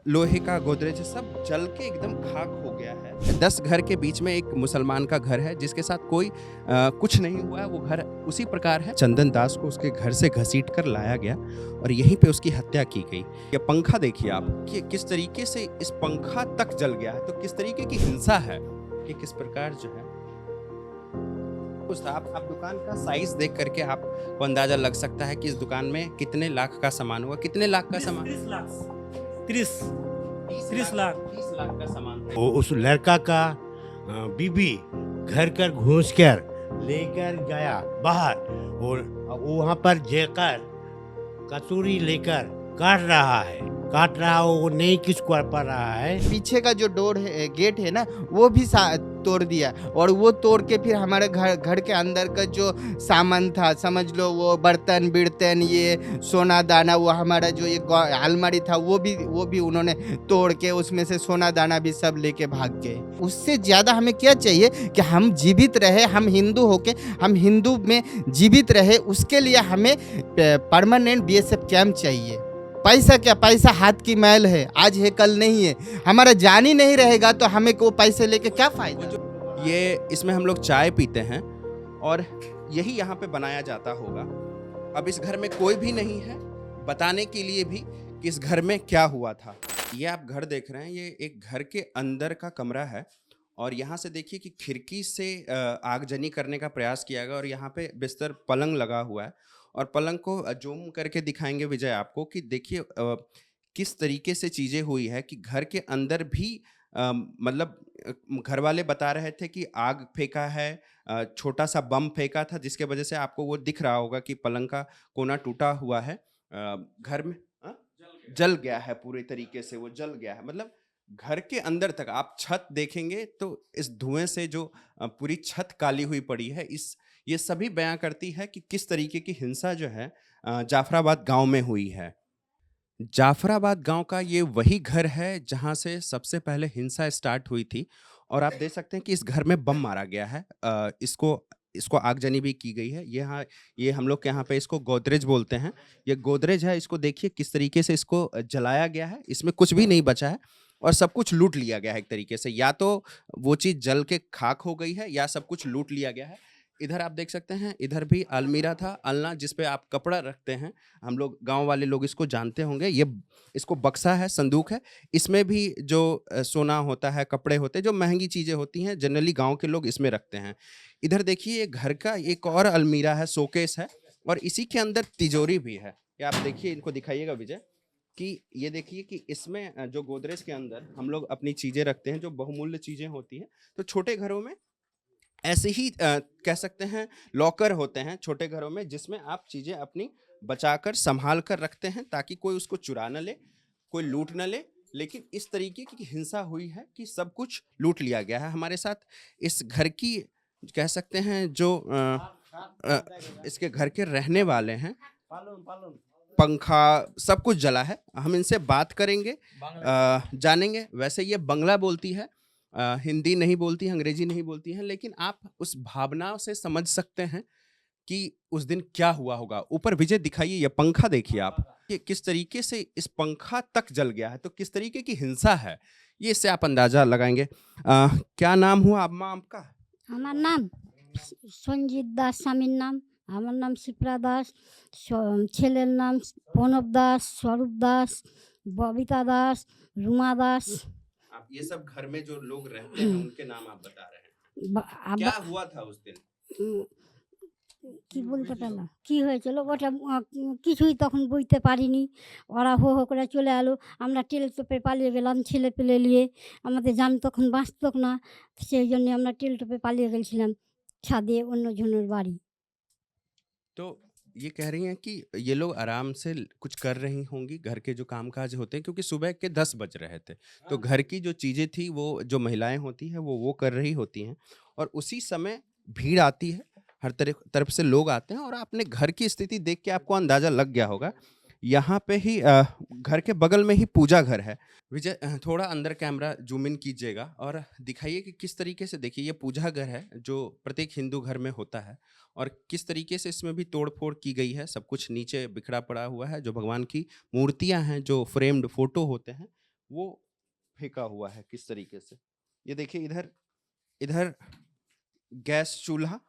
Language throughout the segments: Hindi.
लोहे का गोदरेज सब जल के एकदम खाक हो गया है। 10 घर के बीच में एक मुसलमान का घर है जिसके साथ कोई कुछ नहीं हुआ है, वो घर उसी प्रकार है। चंदन दास को उसके घर से घसीट कर लाया गया और यहीं पे उसकी हत्या की गई। ये पंखा देखिए आप कि किस तरीके से इस पंखा तक जल गया है, तो किस तरीके की हिंसा है कि किस प्रकार जो है आप दुकान का साइज देख करके आपको अंदाजा लग सकता है कि इस दुकान में कितने लाख का सामान हुआ। कितने लाख का सामान? 30 लाख 30 लाख का सामान है। उस लड़का का बीबी घर कर घुस कर लेकर गया बाहर और वहाँ पर जेकर कसूरी लेकर काट रहा हो, वो नहीं किस कर पा रहा है। पीछे का जो डोर है, गेट है ना, वो भी तोड़ दिया और वो तोड़ के फिर हमारे घर के अंदर का जो सामान था, समझ लो वो बर्तन बिर्तन, ये सोना दाना, वो हमारा जो ये अलमारी था वो भी उन्होंने तोड़ के उसमें से सोना दाना भी सब लेके भाग गए। उससे ज़्यादा हमें क्या चाहिए कि हम जीवित रहे, हम हिंदू होके हम हिंदू में जीवित रहे, उसके लिए हमें परमानेंट बीएसएफ कैंप चाहिए। पैसा क्या, पैसा हाथ की मैल है, आज है कल नहीं है। हमारा जान ही नहीं रहेगा तो हमें को पैसे लेके क्या फायदा। ये इसमें हम लोग चाय पीते हैं और यही यहाँ पे बनाया जाता होगा। अब इस घर में कोई भी नहीं है बताने के लिए भी कि इस घर में क्या हुआ था। ये आप घर देख रहे हैं, ये एक घर के अंदर का कमरा है और यहाँ से देखिए कि खिड़की से आगजनी करने का प्रयास किया गया और यहाँ पे बिस्तर पलंग लगा हुआ है और पलंग को जूम करके दिखाएंगे विजय आपको कि देखिए किस तरीके से चीज़ें हुई है कि घर के अंदर भी मतलब घर वाले बता रहे थे कि आग फेंका है, छोटा सा बम फेंका था जिसके वजह से आपको वो दिख रहा होगा कि पलंग का कोना टूटा हुआ है। घर में जल गया है, पूरे तरीके से वो जल गया है। मतलब घर के अंदर तक आप छत देखेंगे तो इस धुएं से जो पूरी छत काली हुई पड़ी है, ये सभी बयां करती है कि किस तरीके की हिंसा जो है जाफराबाद गांव में हुई है। जाफराबाद गांव का ये वही घर है जहां से सबसे पहले हिंसा स्टार्ट हुई थी और आप देख सकते हैं कि इस घर में बम मारा गया है। इसको आगजनी भी की गई है। ये हम लोग के यहाँ पे इसको गोदरेज बोलते हैं। ये गोदरेज है, इसको देखिए किस तरीके से इसको जलाया गया है। इसमें कुछ भी नहीं बचा है और सब कुछ लूट लिया गया है एक तरीके से। या तो वो चीज़ जल के खाक हो गई है या सब कुछ लूट लिया गया है। इधर आप देख सकते हैं, इधर भी अलमीरा था, अलना जिस पे आप कपड़ा रखते हैं। हम लोग गांव वाले लोग इसको जानते होंगे। इसको बक्सा है, संदूक है। इसमें भी जो सोना होता है, कपड़े होते हैं, जो महंगी चीज़ें होती हैं, जनरली गांव के लोग इसमें रखते हैं। इधर देखिए घर का एक और अलमीरा है, शोकेस है और इसी के अंदर तिजोरी भी है। ये आप देखिए, इनको दिखाइएगा विजय कि ये देखिए कि इसमें जो गोदरेज के अंदर हम लोग अपनी चीज़ें रखते हैं, जो बहुमूल्य चीज़ें होती हैं। तो छोटे घरों में ऐसे ही कह सकते हैं लॉकर होते हैं छोटे घरों में, जिसमें आप चीज़ें अपनी बचाकर संभाल कर रखते हैं ताकि कोई उसको चुरा न ले, कोई लूट न ले। लेकिन इस तरीके की हिंसा हुई है कि सब कुछ लूट लिया गया है। हमारे साथ इस घर की कह सकते हैं जो इसके घर के रहने वाले हैं, पंखा सब कुछ जला है। हम इनसे बात करेंगे, जानेंगे। वैसे ये बंगला बोलती है, हिंदी नहीं बोलती, अंग्रेजी नहीं बोलती हैं, लेकिन आप उस भावना से समझ सकते हैं कि उस दिन क्या हुआ होगा। ऊपर विजय दिखाइए, ये पंखा देखिए आप कि किस तरीके से इस पंखा तक जल गया है, तो किस तरीके की हिंसा है ये इससे आप अंदाजा लगाएंगे। क्या नाम हुआ अम्मा आपका? আমার নাম সঞ্জিত দাস, স্বামীর নাম। আমার নাম শিপ্রা দাস। ছেলের নাম প্রণব দাস, স্বরূপ দাস, ববিতা দাস, রুমা দাস। आप ये सब घर में जो लोग रहते हैं उनके नाम आप बता रहे हैं। क्या हुआ था उस दिन? কি বলতে পারলাম কি হয়েছিল ওটা, কিছুই তখন বুঝতে পারিনি। ওরা হো হো করে চলে এলো, আমরা টেল টোপে পালিয়ে গেলাম ছেলে পেলে নিয়ে। আমাদের জান তখন বাঁচত না, সেই জন্য আমরা টেল টোপে পালিয়ে গেছিলাম ছাদে অন্যজনের বাড়ি। तो ये कह रही हैं कि ये लोग आराम से कुछ कर रही होंगी, घर के जो कामकाज होते हैं, क्योंकि सुबह के 10 बज रहे थे। तो घर की जो चीज़ें थी वो जो महिलाएं होती हैं वो कर रही होती हैं और उसी समय भीड़ आती है, हर तरफ तरफ से लोग आते हैं और आपने घर की स्थिति देख के आपको अंदाज़ा लग गया होगा। यहाँ पे ही घर के बगल में ही पूजा घर है। विजय थोड़ा अंदर कैमरा जूम इन कीजिएगा और दिखाइए कि किस तरीके से, देखिए ये पूजा घर है जो प्रत्येक हिंदू घर में होता है और किस तरीके से इसमें भी तोड़-फोड़ की गई है। सब कुछ नीचे बिखरा पड़ा हुआ है। जो भगवान की मूर्तियाँ हैं, जो फ्रेम्ड फ़ोटो होते हैं, वो फेंका हुआ है किस तरीके से। ये देखिए इधर इधर गैस चूल्हा,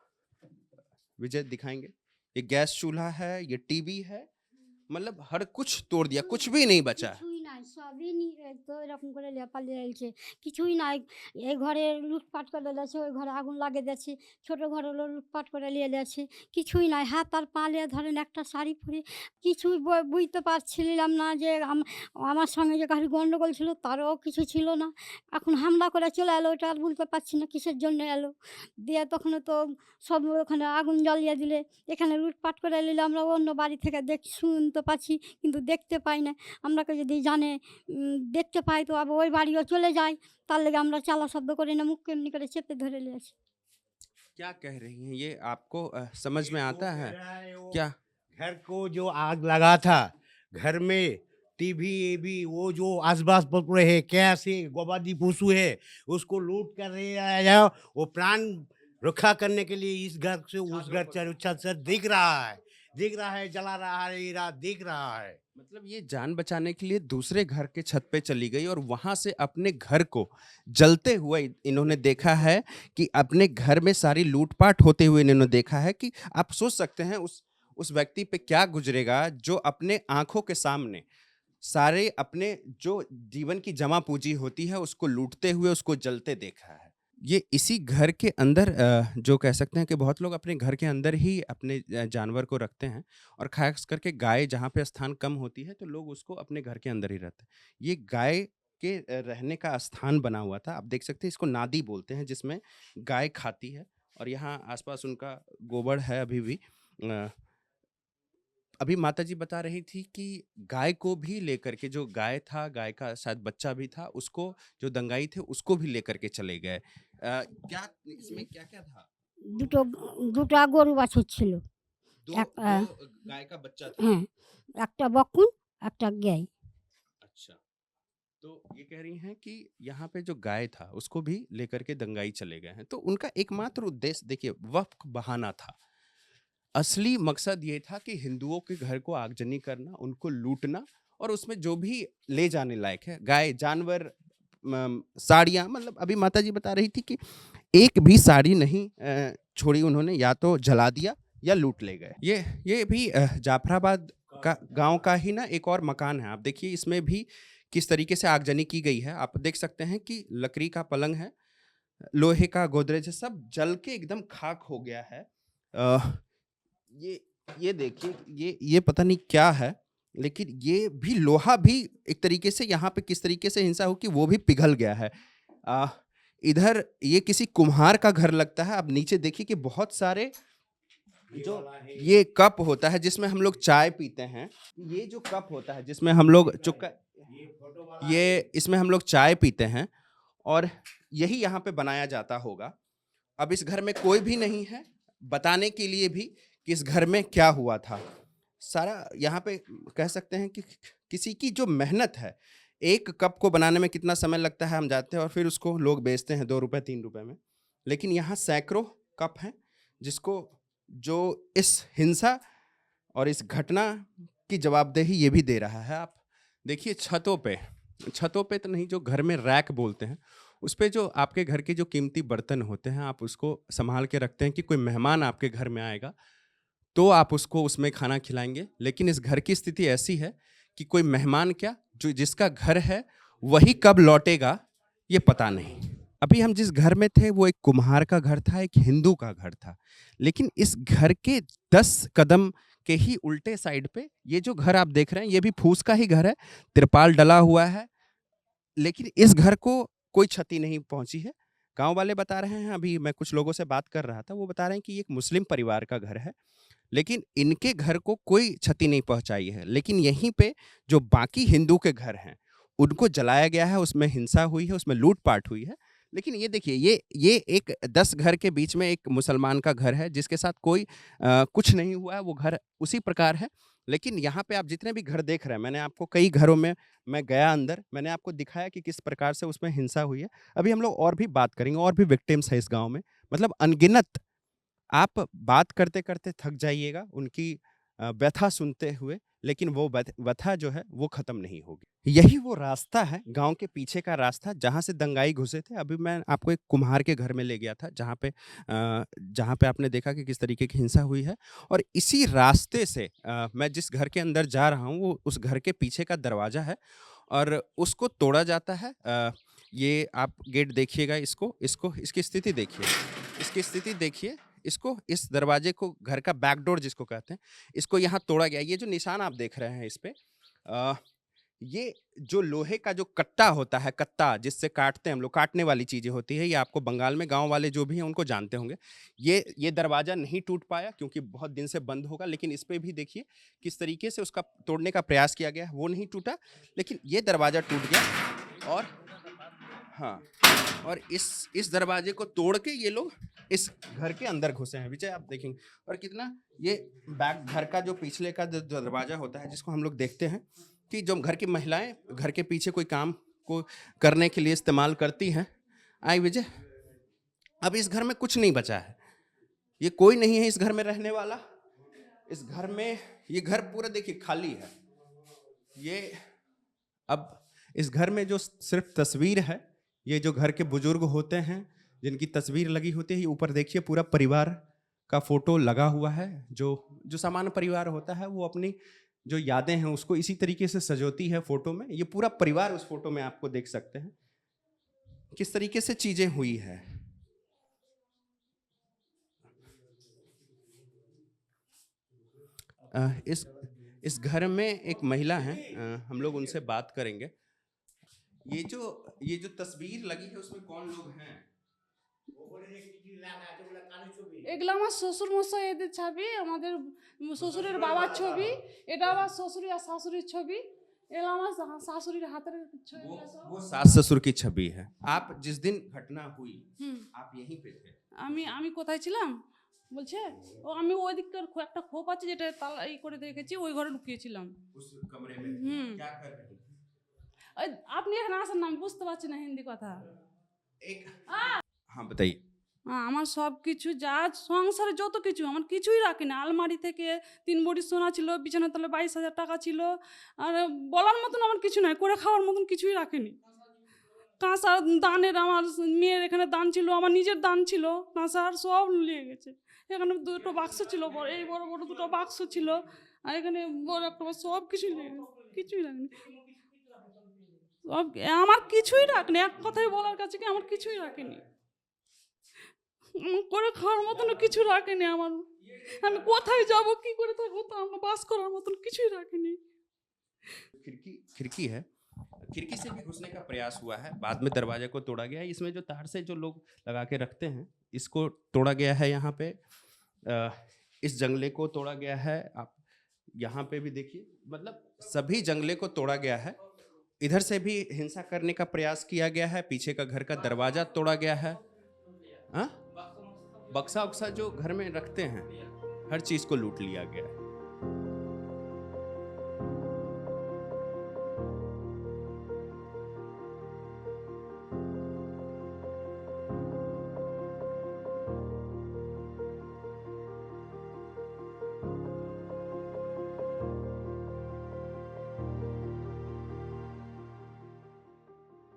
विजय दिखाएंगे, ये गैस चूल्हा है, ये टीवी है, मतलब हर कुछ तोड़ दिया, कुछ भी नहीं बचा है। কিছুই নাই, সবই তো এরকম করে পালিয়ে গেছে, কিছুই নাই। এই ঘরে লুটপাট করে দিয়েছে, ওই ঘরে আগুন লাগিয়ে দিয়েছে, ছোট ঘর হলো লুটপাট করে নিয়ে যাচ্ছে, কিছুই নাই। হাত আর পা নিয়ে ধরেন একটা শাড়ি পরে কিছুই বুঝতে পারছিলাম না যে আমার সঙ্গে যে কারোর গন্ডগোল ছিল তারও কিছু ছিল না। এখন হামলা করে চলে এলো, ওটা আর বলতে পারছি না কিসের জন্য এলো। দিয়ে তখন তো সব ওখানে আগুন জ্বালিয়ে দিলে, এখানে লুটপাট করে নিলে আমরা অন্য বাড়ি থেকে শুনতে পাচ্ছি, কিন্তু দেখতে পাই না। আমরাকে যদি জানে দেখতে পাই তো আবার ওই বাড়িও চলে যায়, তার লেগে আমরা চালা শব্দ করি না, মুখ এমনি করে চেপে ধরে নিয়ে আসি। क्या कह रही हैं ये, आपको समझ में आता है वो क्या? घर को जो आग लगा था, घर में टीवी एवी वो जो आसपास पड़े है, कैसे गवादी पशु है उसको लूट कर रहे आया, वो प्राण रक्षा करने के लिए इस घर से उस घर छत से दिख रहा है, जला रहा है, ये रात दिख रहा है। मतलब ये जान बचाने के लिए दूसरे घर के छत पे चली गई और वहां से अपने घर को जलते हुए इन्होंने देखा है, कि अपने घर में सारी लूटपाट होते हुए इन्होंने देखा है। कि आप सोच सकते हैं उस व्यक्ति पे क्या गुजरेगा जो अपने आंखों के सामने सारे अपने जो जीवन की जमा पूंजी होती है उसको लूटते हुए उसको जलते देखा है। ये इसी घर के अंदर जो कह सकते हैं कि बहुत लोग अपने घर के अंदर ही अपने जानवर को रखते हैं, और खास करके गाय जहाँ पे स्थान कम होती है तो लोग उसको अपने घर के अंदर ही रहते हैं। ये गाय के रहने का स्थान बना हुआ था। आप देख सकते हैं, इसको नादी बोलते हैं, जिसमें गाय खाती है, और यहाँ आसपास उनका गोबर है अभी भी। अभी माताजी बता रही थी कि गाय को भी लेकर के, जो गाय था, गाय का शायद बच्चा भी था, उसको जो दंगाई थे उसको भी लेकर के चले गए। क्या इसमें क्या-क्या था? দুটো দুটা গরু বাছুর ছিল। दो এক আহ, दो गाय का बच्चा था। হ্যাঁ, একটা বকুন একটা গাই। अच्छा, तो ये कह रही हैं कि यहाँ पे जो गाय था उसको भी लेकर के दंगाई चले गए हैं। तो उनका एकमात्र उद्देश्य देखिए वक़्त बहाना था। असली मकसद ये था कि हिंदुओं के घर को आगजनी करना, उनको लूटना, और उसमें जो भी ले जाने लायक है, गाय, जानवर, साड़ियाँ, मतलब अभी माताजी बता रही थी कि एक भी साड़ी नहीं छोड़ी उन्होंने, या तो जला दिया या लूट ले गए। ये भी जाफराबाद का गाँव का ही ना एक और मकान है। आप देखिए इसमें भी किस तरीके से आगजनी की गई है। आप देख सकते हैं कि लकड़ी का पलंग है, लोहे का गोदरेज है, सब जल के एकदम खाक हो गया है। ये देखिए, ये पता नहीं क्या है, लेकिन ये भी लोहा भी एक तरीके से यहाँ पे किस तरीके से हिंसा हो कि वो भी पिघल गया है। इधर ये किसी कुम्हार का घर लगता है। अब नीचे देखिए कि बहुत सारे जो ये कप होता है जिसमें हम लोग चाय पीते हैं, ये जो कप होता है जिसमें हम लोग ये इसमें हम लोग चाय पीते हैं, और यही यहाँ पे बनाया जाता होगा। अब इस घर में कोई भी नहीं है बताने के लिए भी कि इस घर में क्या हुआ था। सारा यहाँ पे कह सकते हैं कि किसी की जो मेहनत है, एक कप को बनाने में कितना समय लगता है हम जानते हैं, और फिर उसको लोग बेचते हैं 2 रुपए 3 रुपए में। लेकिन यहाँ सैकड़ों कप हैं जिसको, जो इस हिंसा और इस घटना की जवाबदेही ये भी दे रहा है। आप देखिए छतों पे तो नहीं, जो घर में रैक बोलते हैं, उस पे जो आपके घर के जो कीमती बर्तन होते हैं, आप उसको संभाल के रखते हैं कि कोई मेहमान आपके घर में आएगा तो आप उसको उसमें खाना खिलाएंगे। लेकिन इस घर की स्थिति ऐसी है कि कोई मेहमान क्या, जो जिसका घर है वही कब लौटेगा ये पता नहीं। अभी हम जिस घर में थे वो एक कुम्हार का घर था, एक हिंदू का घर था, लेकिन इस घर के 10 कदम के ही उल्टे साइड पे ये जो घर आप देख रहे हैं, ये भी फूस का ही घर है, तिरपाल डला हुआ है, लेकिन इस घर को कोई क्षति नहीं पहुंची है। गांव वाले बता रहे हैं, अभी मैं कुछ लोगों से बात कर रहा था, वो बता रहे हैं कि ये एक मुस्लिम परिवार का घर है, लेकिन इनके घर को कोई क्षति नहीं पहुंचाई है। लेकिन यहीं पे जो बाकी हिंदू के घर हैं उनको जलाया गया है, उसमें हिंसा हुई है, उसमें लूटपाट हुई है। लेकिन ये देखिए, ये एक 10 घर के बीच में एक मुसलमान का घर है जिसके साथ कोई कुछ नहीं हुआ है, वो घर उसी प्रकार है। लेकिन यहाँ पे आप जितने भी घर देख रहे हैं, मैंने आपको कई घरों में मैं गया अंदर, मैंने आपको दिखाया कि किस प्रकार से उसमें हिंसा हुई है। अभी हम लोग और भी बात करेंगे, और भी विक्टिम्स है इस गाँव में, मतलब अनगिनत। आप बात करते करते थक जाइएगा उनकी व्यथा सुनते हुए, लेकिन वो व्यथा जो है वो खत्म नहीं होगी। यही वो रास्ता है, गांव के पीछे का रास्ता, जहां से दंगाई घुसे थे। अभी मैं आपको एक कुम्हार के घर में ले गया था, जहां पे आपने देखा कि किस तरीके की हिंसा हुई है। और इसी रास्ते से मैं जिस घर के अंदर जा रहा हूँ, वो उस घर के पीछे का दरवाजा है और उसको तोड़ा जाता है। ये आप गेट देखिएगा, इसको इसकी स्थिति देखिए, इसकी स्थिति देखिए। इसको, इस दरवाजे को, घर का बैक डोर जिसको कहते हैं, इसको यहाँ तोड़ा गया। ये जो निशान आप देख रहे हैं इस पे, ये जो लोहे का जो कट्टा होता है, कत्ता जिससे काटते हैं हम लोग, काटने वाली चीजें होती है, ये आपको बंगाल में गांव वाले जो भी हैं उनको जानते होंगे। ये दरवाजा नहीं टूट पाया क्योंकि बहुत दिन से बंद होगा, लेकिन इस पे भी देखिए किस तरीके से उसका तोड़ने का प्रयास किया गया, वो नहीं टूटा, लेकिन ये दरवाजा टूट गया। और हाँ, और इस दरवाजे को तोड़ के ये लोग इस घर के अंदर घुसे हैं। विजय, आप देखेंगे और कितना ये बैक घर का जो पिछले का जो दरवाजा होता है, जिसको हम लोग देखते हैं कि जो घर की महिलाएं घर के पीछे कोई काम को करने के लिए इस्तेमाल करती हैं। आई विजय, अब इस घर में कुछ नहीं बचा है, ये कोई नहीं है इस घर में रहने वाला। इस घर में, ये घर पूरा देखिए खाली है। ये अब इस घर में जो सिर्फ तस्वीर है, ये जो घर के बुजुर्ग होते हैं जिनकी तस्वीर लगी होती है, ये ऊपर देखिए पूरा परिवार का फोटो लगा हुआ है। जो सामान्य परिवार होता है वो अपनी जो यादें हैं उसको इसी तरीके से सजोती है फोटो में। ये पूरा परिवार उस फोटो में आपको देख सकते हैं किस तरीके से चीजें हुई है। इस घर में एक महिला है, हम लोग उनसे बात करेंगे। ये जो तस्वीर लगी है उसमें कौन लोग हैं? এগুলো আমার শ্বশুর মশাই এদের ছবি, আমাদের শ্বশুরের বাবার ছবি, এটা আমার শ্বশুর আর শাশুড়ির ছবি, এগুলো আমার শাশুড়ির হাতের ছবি। वो सास ससुर की छवि है। आप जिस दिन घटना हुई, आप यहीं पे थे? আমি আমি কোথায় ছিলাম বলছে, ও আমি ওই দিককার একটা খোপ আছে যেটা তালা ই করে রেখেছি, ওই ঘরে লুকিয়েছিলাম। उस कमरे में क्या कर रही थी? ওই আপনি এখানে আসেন না, আমি বুঝতে পারছি না হিন্দি কথা। एक हाँ बताइए। আমার সব কিছু যা সংসারে যত কিছু, আমার কিছুই রাখি না। আলমারি থেকে 3 ভরি সোনা ছিল, বিছানার তলে 22,000 টাকা ছিল, আর বলার মতন আমার কিছু নাই, করে খাওয়ার মতন কিছুই রাখিনি। কাঁসার দানের, আমার মেয়ের এখানে দান ছিল, আমার নিজের দান ছিল, কাঁসার সব নিয়ে গেছে। এখানে 2টো বাক্স ছিল, এই বড় বড় 2টো বাক্স ছিল, আর এখানে বড় একটা সব কিছুই নিয়ে গেছে, কিছুই রাখিনি। সব আমার কিছুই রাখিনি, এক কথায় বলার কাছে কি আমার কিছুই রাখিনি, করে খাওয়ার মতন কিছু রাখেনি আমার। আমি কোথায় যাব, কি করে থাকবো, তা আমার বাস করার মতন কিছুই রাখেনি। खिड़की है, खिड़की से भी घुसने का प्रयास हुआ है, बाद में दरवाजे को तोड़ा गया है। इसमें जो तार से जो लोग लगा के रखते हैं, इसको तोड़ा गया है। यहाँ पे इस जंगले को तोड़ा गया है। आप यहाँ पे भी देखिए, मतलब सभी जंगले को तोड़ा गया है। इधर से भी हिंसा करने का प्रयास किया गया है, पीछे का घर का दरवाजा तोड़ा गया है। हाँ, बक्सा उक्सा जो घर में रखते हैं, हर चीज को लूट लिया गया है।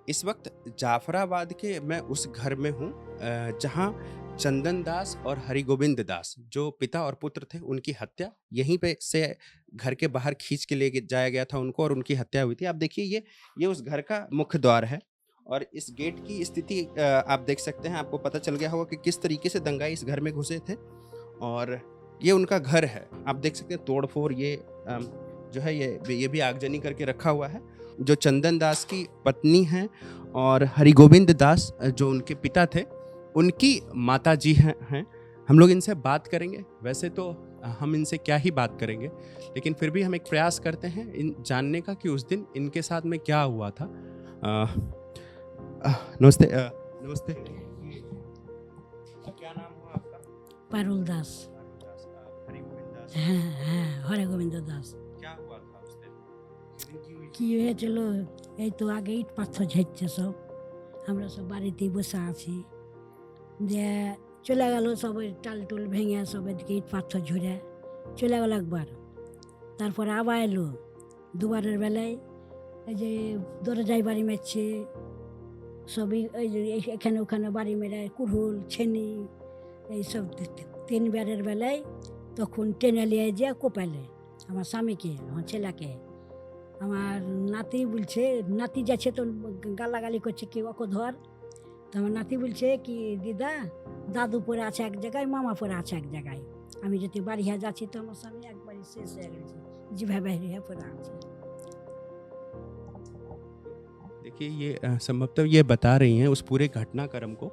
इस वक्त जाफराबाद के मैं उस घर में हूँ जहाँ चंदन दास और हरिगोविंद दास, जो पिता और पुत्र थे, उनकी हत्या यहीं पे से घर के बाहर खींच के ले जाया गया था उनको, और उनकी हत्या हुई थी। आप देखिए, ये उस घर का मुख्य द्वार है, और इस गेट की स्थिति आप देख सकते हैं। आपको पता चल गया होगा कि किस तरीके से दंगाई इस घर में घुसे थे, और ये उनका घर है। आप देख सकते हैं तोड़ फोड़, ये जो है ये भी आगजनी करके रखा हुआ है। जो चंदन दास की पत्नी हैं और हरिगोविंद दास जो उनके पिता थे, उनकी माता जी हैं। हम लोग इनसे बात करेंगे। वैसे तो हम इनसे क्या ही बात करेंगे, लेकिन फिर भी हम एक प्रयास करते हैं इन जानने का कि उस दिन इनके साथ में क्या हुआ था। नमस्ते। नमस्ते, क्या नाम हुआ आपका? पारुल दास। हरिगोविंद दास। হ্যাঁ হ্যাঁ হরেগোবিন্দ দাস। क्या हुआ था उस दिन? কি হয়েছিল, এই তো আগে ইট পাথর ঝাড়ছে সব, আমরা সব বাড়িতেই বসে আছি, যে চলে গেল সবাই টাল টুল ভেঙে, সব এদিকে ইট পাথর ঝরে চলে গেল একবার। তারপরে আবার এলো দুবারের বেলায় এই যে দরজায় বাড়ি মারছে সবই এই যে এখানে ওখানে বাড়ি মেরে কুড়ুল ছেনি এইসব তিনবারের বেলায় তখন টেনে নিয়ে যে কোপালে আমার স্বামীকে আমার ছেলেকে। আমার নাতি বলছে, নাতি যাচ্ছে তো গালাগালি করছে কি ওকে ধর। তো আমার নাতি বলছে কি দিদা দাদু পরে আছে এক জায়গায়, মামা পরে আছে এক জায়গায়, আমি যদি বাড়ি হয়ে যাচ্ছি তো আমার স্বামী একবারই শেষ হয়ে গেছে, যেভাবে পরে আছে। देखिए ये संभवतः ये बता रही हैं उस पूरे घटनाक्रम को,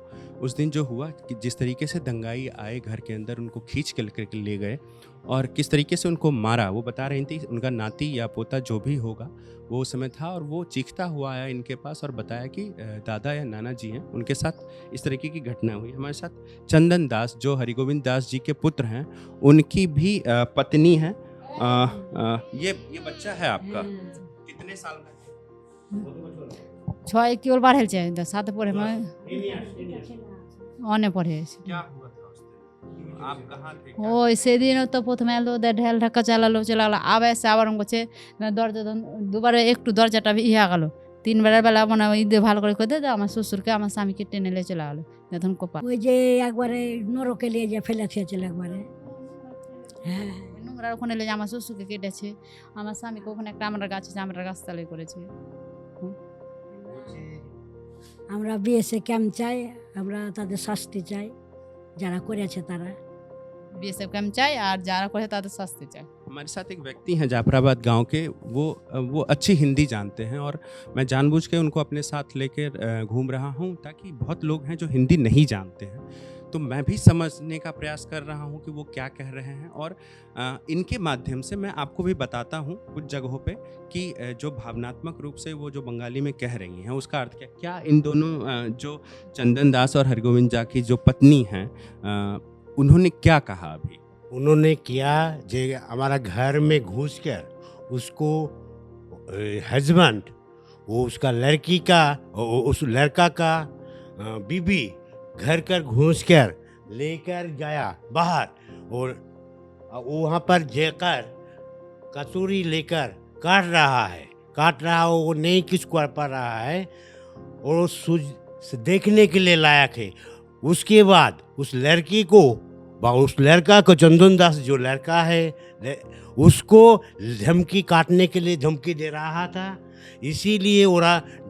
उस दिन जो हुआ कि जिस तरीके से दंगाई आए घर के अंदर, उनको खींच के लेकर के ले गए और किस तरीके से उनको मारा। वो बता रही थी उनका नाती या पोता जो भी होगा वो उस समय था और वो चीखता हुआ आया इनके पास और बताया कि दादा या नाना जी हैं, उनके साथ इस तरीके की घटना हुई। हमारे साथ चंदन दास जो हरिगोविंद दास जी के पुत्र हैं, उनकी भी पत्नी है। ये बच्चा है आपका, कितने साल का है? ছয় কি ওর বার হয়েছে 7 পড়ে অনে পড়ে হয়েছে। क्या हुआ था उस दिन? आप कहाँ थे? ওই সেদিনও তো প্রথমে এলো ঢেল ঢাকা চালালো আবার এসে আবার করছে দরজা দুবারে একটু দরজাটা ইয়া গেল। 3 বেলার বেলা মনে হয় ঈদে ভালো করে করে দেয় আমার শ্বশুরকে আমার স্বামীকে টেনে নিয়ে চলে গেলো তখন কোপা। ওই যে একবারে নরকে নিয়ে যে ফেলে খেয়েছিল একবারে। হ্যাঁ নোংরা ওখানে নিয়ে আমার শ্বশুরকে কেটেছে, আমার স্বামীকে ওখানে একটা আমরা গাছ আছে আমরা গাছতলায় করেছে। আমরা বিএসএ ক্যাম্প চাই, আমরা তাদের শাস্তি চাই যারা করেছে তারা। বিএসএফ ক্যাম্প চাই আর যারা করে তাদের শাস্তি চাই। हमारे साथ एक व्यक्ति हैं जाफराबाद गांव के, वो अच्छी हिंदी जानते हैं और मैं जानबूझ के उनको अपने साथ लेकर घूम रहा हूं ताकि बहुत लोग हैं जो हिंदी नहीं जानते हैं, तो मैं भी समझने का प्रयास कर रहा हूं कि वो क्या कह रहे हैं और इनके माध्यम से मैं आपको भी बताता हूं कुछ जगहों पे कि जो भावनात्मक रूप से वो जो बंगाली में कह रही हैं उसका अर्थ क्या इन दोनों जो चंदन दास और हरगोविंद जा की जो पत्नी हैं उन्होंने क्या कहा अभी? उन्होंने किया जे हमारा घर में घुस कर उसको हस्बैंड वो उसका लड़की का उस लड़का का बीबी घर कर घुस कर लेकर गया बाहर और वहाँ पर जेकर कसूरी लेकर काट रहा हो, वो नहीं किस कर पा रहा है और देखने के लिए लायक है। उसके बाद उस लड़की को उस लड़का को चंदन दास जो लड़का है उसको धमकी काटने के लिए धमकी दे रहा था, इसीलिए वो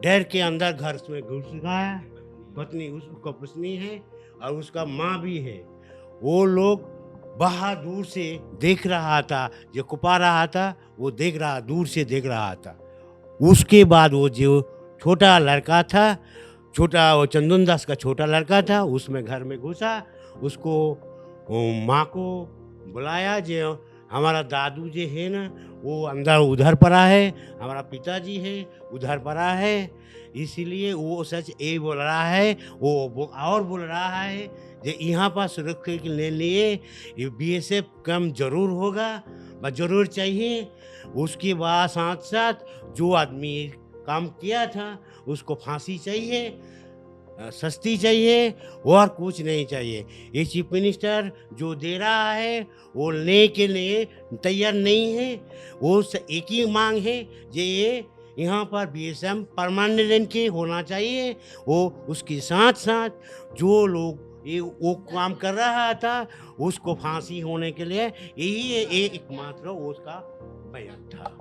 डर के अंदर घर में घुस गया। पत्नी उसका पत्नी है और उसका माँ भी है। वो लोग बाहर दूर से देख रहा था, जो कुपा रहा था वो दूर से देख रहा था। उसके बाद वो जो छोटा लड़का था, वो चंदन दास का छोटा लड़का था, उसमें घर में घुसा, उसको माँ को बुलाया जो हमारा दादू जो है ना वो अंदर उधर पड़ा है, हमारा पिताजी है उधर पड़ा है, इसीलिए वो सच ये बोल रहा है। वो और बोल रहा है जो यहाँ पर सुरक्षा के लिए बीएसएफ कम जरूर होगा, जरूर चाहिए। उसके बाद साथ साथ जो आदमी काम किया था उसको फांसी चाहिए, सस्ती चाहिए और कुछ नहीं चाहिए। ये चीफ मिनिस्टर जो दे रहा है वो लेने के लिए तैयार नहीं है। वो एक ही मांग है जो ये यहाँ पर बीएसएफ परमानेंट के होना चाहिए। वो उसके साथ साथ जो लोग ये वो काम कर रहा था उसको फांसी होने के लिए यही एकमात्र उसका बयान था।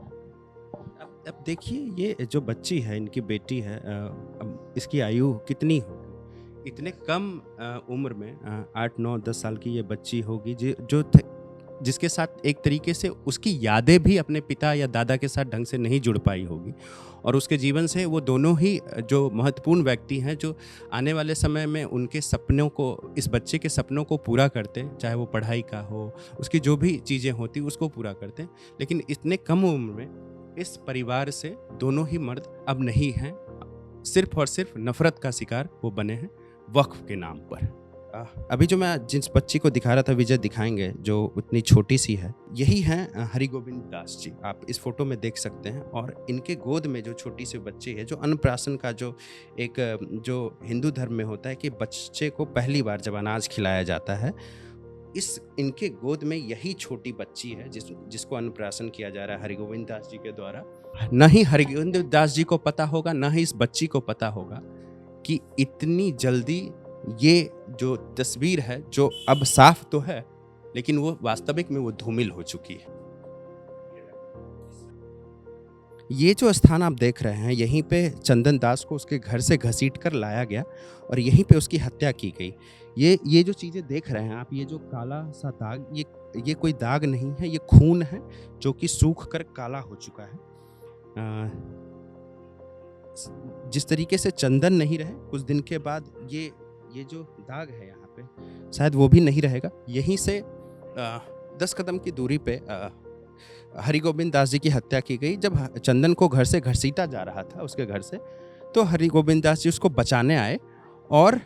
अब देखिए ये जो बच्ची है इनकी बेटी है, अब इसकी आयु कितनी होगी? इतने कम उम्र में 8, 9, 10 साल की ये बच्ची होगी जिसके साथ एक तरीके से उसकी यादें भी अपने पिता या दादा के साथ ढंग से नहीं जुड़ पाई होगी और उसके जीवन से वो दोनों ही जो महत्वपूर्ण व्यक्ति हैं जो आने वाले समय में उनके सपनों को, इस बच्चे के सपनों को पूरा करते, चाहे वो पढ़ाई का हो, उसकी जो भी चीज़ें होती उसको पूरा करते, लेकिन इतने कम उम्र में इस परिवार से दोनों ही मर्द अब नहीं हैं, सिर्फ और सिर्फ नफरत का शिकार वो बने हैं वक्फ के नाम पर। अभी जो मैं जिस बच्ची को दिखा रहा था, विजय दिखाएंगे, जो उतनी छोटी सी है, यही हैं हरिगोविंद दास जी। आप इस फोटो में देख सकते हैं और इनके गोद में जो छोटी सी बच्ची है, जो अन्नप्राशन का जो हिंदू धर्म में होता है कि बच्चे को पहली बार जब अनाज खिलाया जाता है इनके गोद में यही छोटी बच्ची है जिसको अन्नप्राशन किया जा रहा है हरिगोविंद दास जी के द्वारा। न ही हरिगोविंद दास जी को पता होगा, न ही इस बच्ची को पता होगा कि इतनी जल्दी ये जो तस्वीर है, जो अब साफ तो है लेकिन वो वास्तविक में वो धूमिल हो चुकी है। ये जो स्थान आप देख रहे हैं, यहीं पे चंदन दास को उसके घर से घसीट कर लाया गया और यहीं पे उसकी हत्या की गई। ये जो चीज़ें देख रहे हैं आप, ये जो काला सा दाग, ये कोई दाग नहीं है, ये खून है जो कि सूख कर काला हो चुका है। जिस तरीके से चंदन नहीं रहे, कुछ दिन के बाद ये जो दाग है यहाँ पे शायद वो भी नहीं रहेगा। यहीं से 10 कदम की दूरी पे हरिगोविंद दास जी की हत्या की गई। जब चंदन को घर से घसीटा जा रहा था उसके घर से, तो हरिगोविंद दास जी उसको बचाने आए और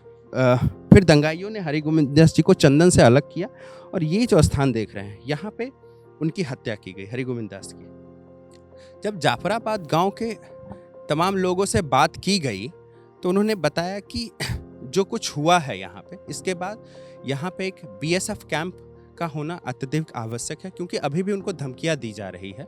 फिर दंगाइयों ने हरिगोविंद दास जी को चंदन से अलग किया और ये जो स्थान देख रहे हैं, यहाँ पे उनकी हत्या की गई हरिगोविंद दास की। जब जाफराबाद गांव के तमाम लोगों से बात की गई तो उन्होंने बताया कि जो कुछ हुआ है यहाँ पे, इसके बाद यहाँ पे एक बीएसएफ कैंप का होना अत्यधिक आवश्यक है, क्योंकि अभी भी उनको धमकियाँ दी जा रही है।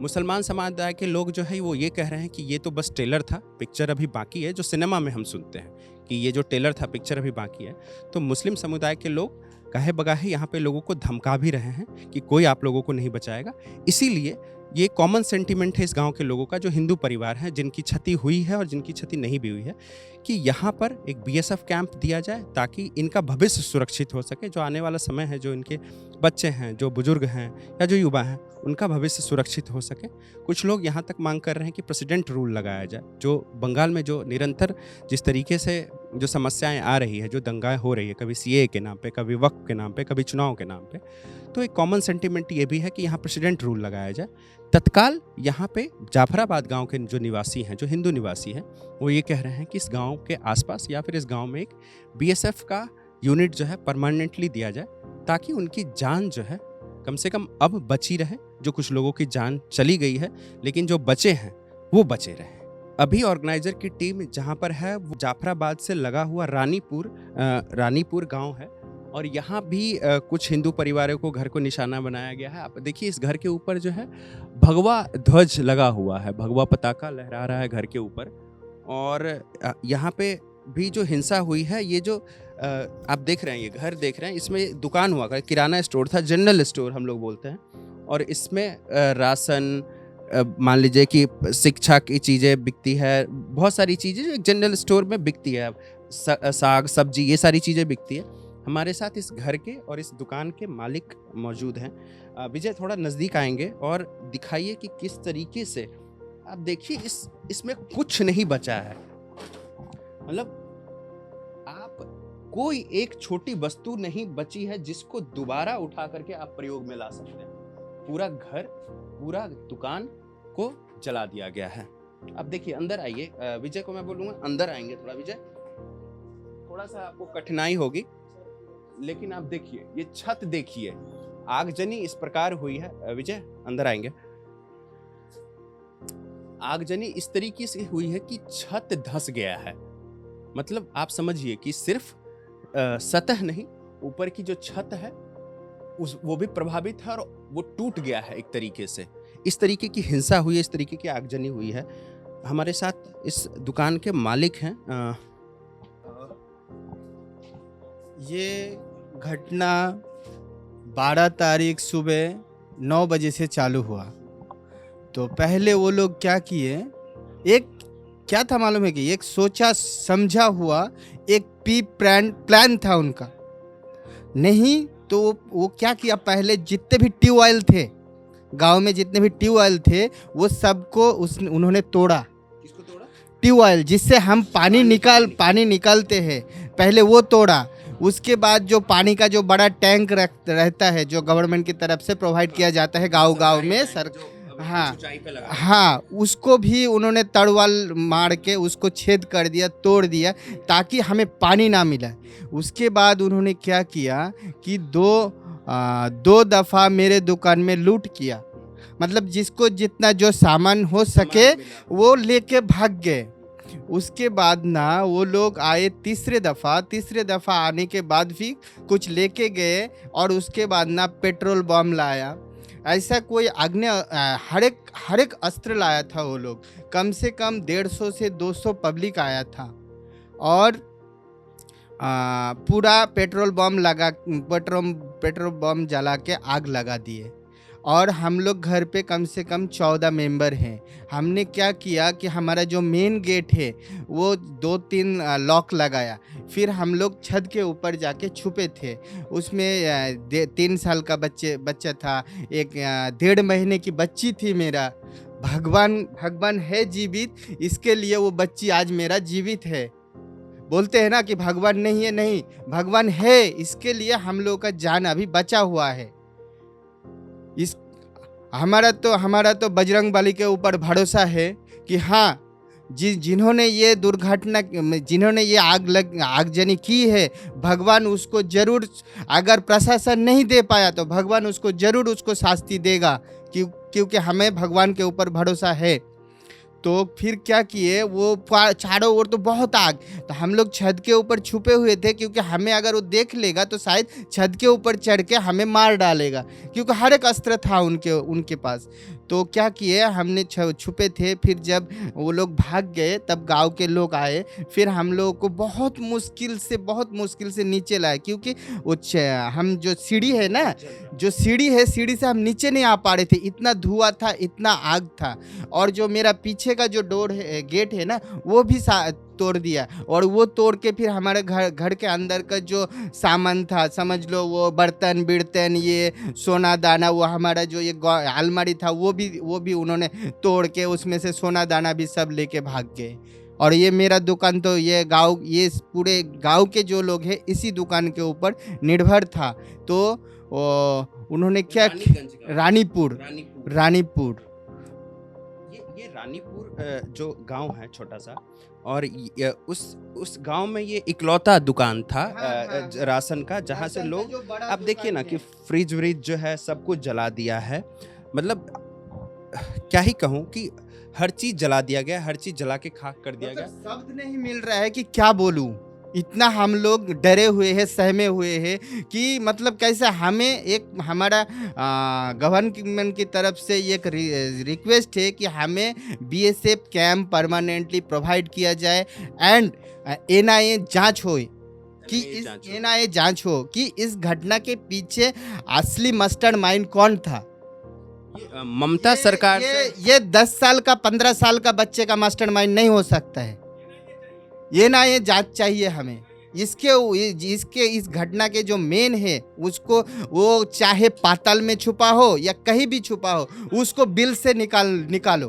मुसलमान समुदाय के लोग जो है वो ये कह रहे हैं कि ये तो बस ट्रेलर था, पिक्चर अभी बाकी है। जो सिनेमा में हम सुनते हैं कि ये जो ट्रेलर था, पिक्चर अभी बाकी है, तो मुस्लिम समुदाय के लोग कहे बगाहे यहाँ पे लोगों को धमका भी रहे हैं कि कोई आप लोगों को नहीं बचाएगा। इसीलिए ये कॉमन सेंटीमेंट है इस गांव के लोगों का, जो हिंदू परिवार हैं जिनकी क्षति हुई है और जिनकी क्षति नहीं भी हुई है, कि यहाँ पर एक बीएसएफ कैंप दिया जाए ताकि इनका भविष्य सुरक्षित हो सके। जो आने वाला समय है, जो इनके बच्चे हैं, जो बुजुर्ग हैं या जो युवा हैं, उनका भविष्य सुरक्षित हो सके। कुछ लोग यहाँ तक मांग कर रहे हैं कि प्रेसिडेंट रूल लगाया जाए। जो बंगाल में जो निरंतर जिस तरीके से जो समस्याएं आ रही है, जो दंगाएं हो रही है, कभी सीए के नाम पे, कभी वक्फ के नाम पे, कभी चुनाव के नाम पे, तो एक कॉमन सेंटीमेंट ये भी है कि यहाँ प्रेसिडेंट रूल लगाया जाए तत्काल। यहाँ पे जाफराबाद गांव के जो निवासी हैं, जो हिंदू निवासी हैं, वो ये कह रहे हैं कि इस गांव के आसपास या फिर इस गांव में एक बीएसएफ का यूनिट जो है परमानेंटली दिया जाए, ताकि उनकी जान जो है कम से कम अब बची रहे। जो कुछ लोगों की जान चली गई है, लेकिन जो बचे हैं वो बचे रहे। अभी ऑर्गेनाइजर की टीम जहाँ पर है वो जाफराबाद से लगा हुआ रानीपुर गांव है और यहाँ भी कुछ हिंदू परिवारों को घर को निशाना बनाया गया है। आप देखिए इस घर के ऊपर जो है भगवा ध्वज लगा हुआ है, भगवा पताका लहरा रहा है घर के ऊपर। और यहाँ पे भी जो हिंसा हुई है, ये जो आप देख रहे हैं, ये घर देख रहे हैं, इसमें दुकान हुआ करता, किराना स्टोर था, जनरल स्टोर हम लोग बोलते हैं। और इसमें राशन, मान लीजिए कि शिक्षा की चीज़ें बिकती है, बहुत सारी चीज़ें जो एक जनरल स्टोर में बिकती है, साग सब्जी, ये सारी चीज़ें बिकती है। हमारे साथ इस घर के और इस दुकान के मालिक मौजूद हैं। विजय, थोड़ा नज़दीक आएंगे और दिखाइए कि किस तरीके से, आप देखिए इसमें कुछ नहीं बचा है। मतलब आप कोई एक छोटी वस्तु नहीं बची है जिसको दोबारा उठा करके आप प्रयोग में ला सकते हैं। पूरा घर, पूरा दुकान को जला दिया गया है। अब देखिए अंदर आइए, विजय को मैं बोलूँगा अंदर आएंगे थोड़ा। विजय, थोड़ा सा आपको कठिनाई होगी, लेकिन आप देखिए ये छत देखिए, आगजनी इस प्रकार हुई है। विजय अंदर आएंगे। आगजनी इस तरीके से हुई है कि छत धंस गया है। मतलब आप समझिए कि सिर्फ सतह नहीं, ऊपर की जो छत है वो भी प्रभावित है और वो टूट गया है एक तरीके से। इस तरीके की हिंसा हुई है, इस तरीके की आगजनी हुई है। हमारे साथ इस दुकान के मालिक हैं। ये घटना 12 तारीख सुबह 9 बजे से चालू हुआ। तो पहले वो लोग क्या किए, एक क्या था मालूम है कि एक सोचा समझा हुआ एक प्लान था उनका। नहीं तो वो क्या किया, पहले जितने भी ट्यूबवेल थे गांव में, जितने भी ट्यूबवेल थे वो सबको उन्होंने तोड़ा। किसको तोड़ा? ट्यूबवेल जिससे हम पानी निकालते हैं, पहले वो तोड़ा। उसके बाद जो पानी का जो बड़ा टैंक रहता है, जो गवर्नमेंट की तरफ से प्रोवाइड किया जाता है गांव में हाँ, उसको भी उन्होंने तड़वाल मार के उसको छेद कर दिया, तोड़ दिया, ताकि हमें पानी ना मिला। उसके बाद उन्होंने क्या किया कि दो दफ़ा मेरे दुकान में लूट किया। मतलब जिसको जितना जो सामान हो सके वो लेके भाग गए। उसके बाद ना वो लोग आए तीसरे दफ़ा आने के बाद भी कुछ लेके गए और उसके बाद ना पेट्रोल बम लाया। ऐसा कोई हर एक अस्त्र लाया था वो लोग। कम से कम 150 से 200 पब्लिक आया था और पूरा पेट्रोल बम जला के आग लगा दिए। और हम लोग घर पे कम से कम 14 मेंबर हैं। हमने क्या किया कि हमारा जो मेन गेट है वो 2-3 लॉक लगाया। फिर हम लोग छत के ऊपर जाके छुपे थे। उसमें 3 साल का बच्चा था, एक 1.5 महीने की बच्ची थी। मेरा भगवान है जीवित, इसके लिए वो बच्ची आज मेरा जीवित है। बोलते हैं ना कि भगवान नहीं है, नहीं, भगवान है, इसके लिए हम लोगों का जान अभी बचा हुआ है। इस हमारा तो बजरंग बली के ऊपर भरोसा है कि हाँ, जिन्होंने ये दुर्घटना, जिन्होंने ये आगजनी की है, भगवान उसको जरूर, अगर प्रशासन नहीं दे पाया तो भगवान उसको जरूर उसको शास्ति देगा, क्योंकि हमें भगवान के ऊपर भरोसा है। तो फिर क्या किए, वो चारों ओर तो बहुत आग, तो हम लोग छत के ऊपर छुपे हुए थे, क्योंकि हमें अगर वो देख लेगा तो शायद छत के ऊपर चढ़ के हमें मार डालेगा, क्योंकि हर एक अस्त्र था उनके पास। तो क्या किए, हमने छुपे थे। फिर जब वो लोग भाग गए तब गांव के लोग आए, फिर हम लोगों को बहुत मुश्किल से नीचे लाए, क्योंकि वो हम जो सीढ़ी है ना, सीढ़ी से हम नीचे नहीं आ पा रहे थे, इतना धुआं था, इतना आग था। और जो मेरा पीछे का जो गेट है ना, वो भी तोड़ दिया। और वो तोड़ के फिर हमारे घर के अंदर का जो सामान था, समझ लो वो बर्तन बिर्तन, ये सोना दाना, वो हमारा जो ये अलमारी था वो भी उन्होंने तोड़ के उसमें से सोना दाना भी सब लेके भाग गए। और ये मेरा दुकान तो ये पूरे गांव के जो लोग हैं इसी दुकान के ऊपर निर्भर था। तो उन्होंने क्या, रानीपुर ये रानीपुर जो गांव है छोटा सा, और उस गांव में ये इकलौता दुकान था राशन का, जहां से लोग, अब देखिए ना कि फ्रिज व्रिज जो है सब कुछ जला दिया है। मतलब क्या ही कहूँ कि हर चीज जला दिया गया, हर चीज जला के खाक कर दिया गया। शब्द नहीं मिल रहा है कि क्या बोलूं, इतना हम लोग डरे हुए हैं, सहमे हुए हैं कि मतलब कैसे। हमें एक हमारा गवर्नमेंट की तरफ से एक रिक्वेस्ट है कि हमें बीएसएफ कैंप परमानेंटली प्रोवाइड किया जाए, एंड एनआईए जांच हो कि इस घटना के पीछे असली मास्टरमाइंड कौन था। ममता सरकार ये 10 साल का 15 साल का बच्चे का मास्टरमाइंड नहीं हो सकता है। ये ना, ये जांच चाहिए हमें। इसके इस घटना के जो मेन है उसको, वो चाहे पाताल में छुपा हो या कहीं भी छुपा हो, उसको बिल से निकालो।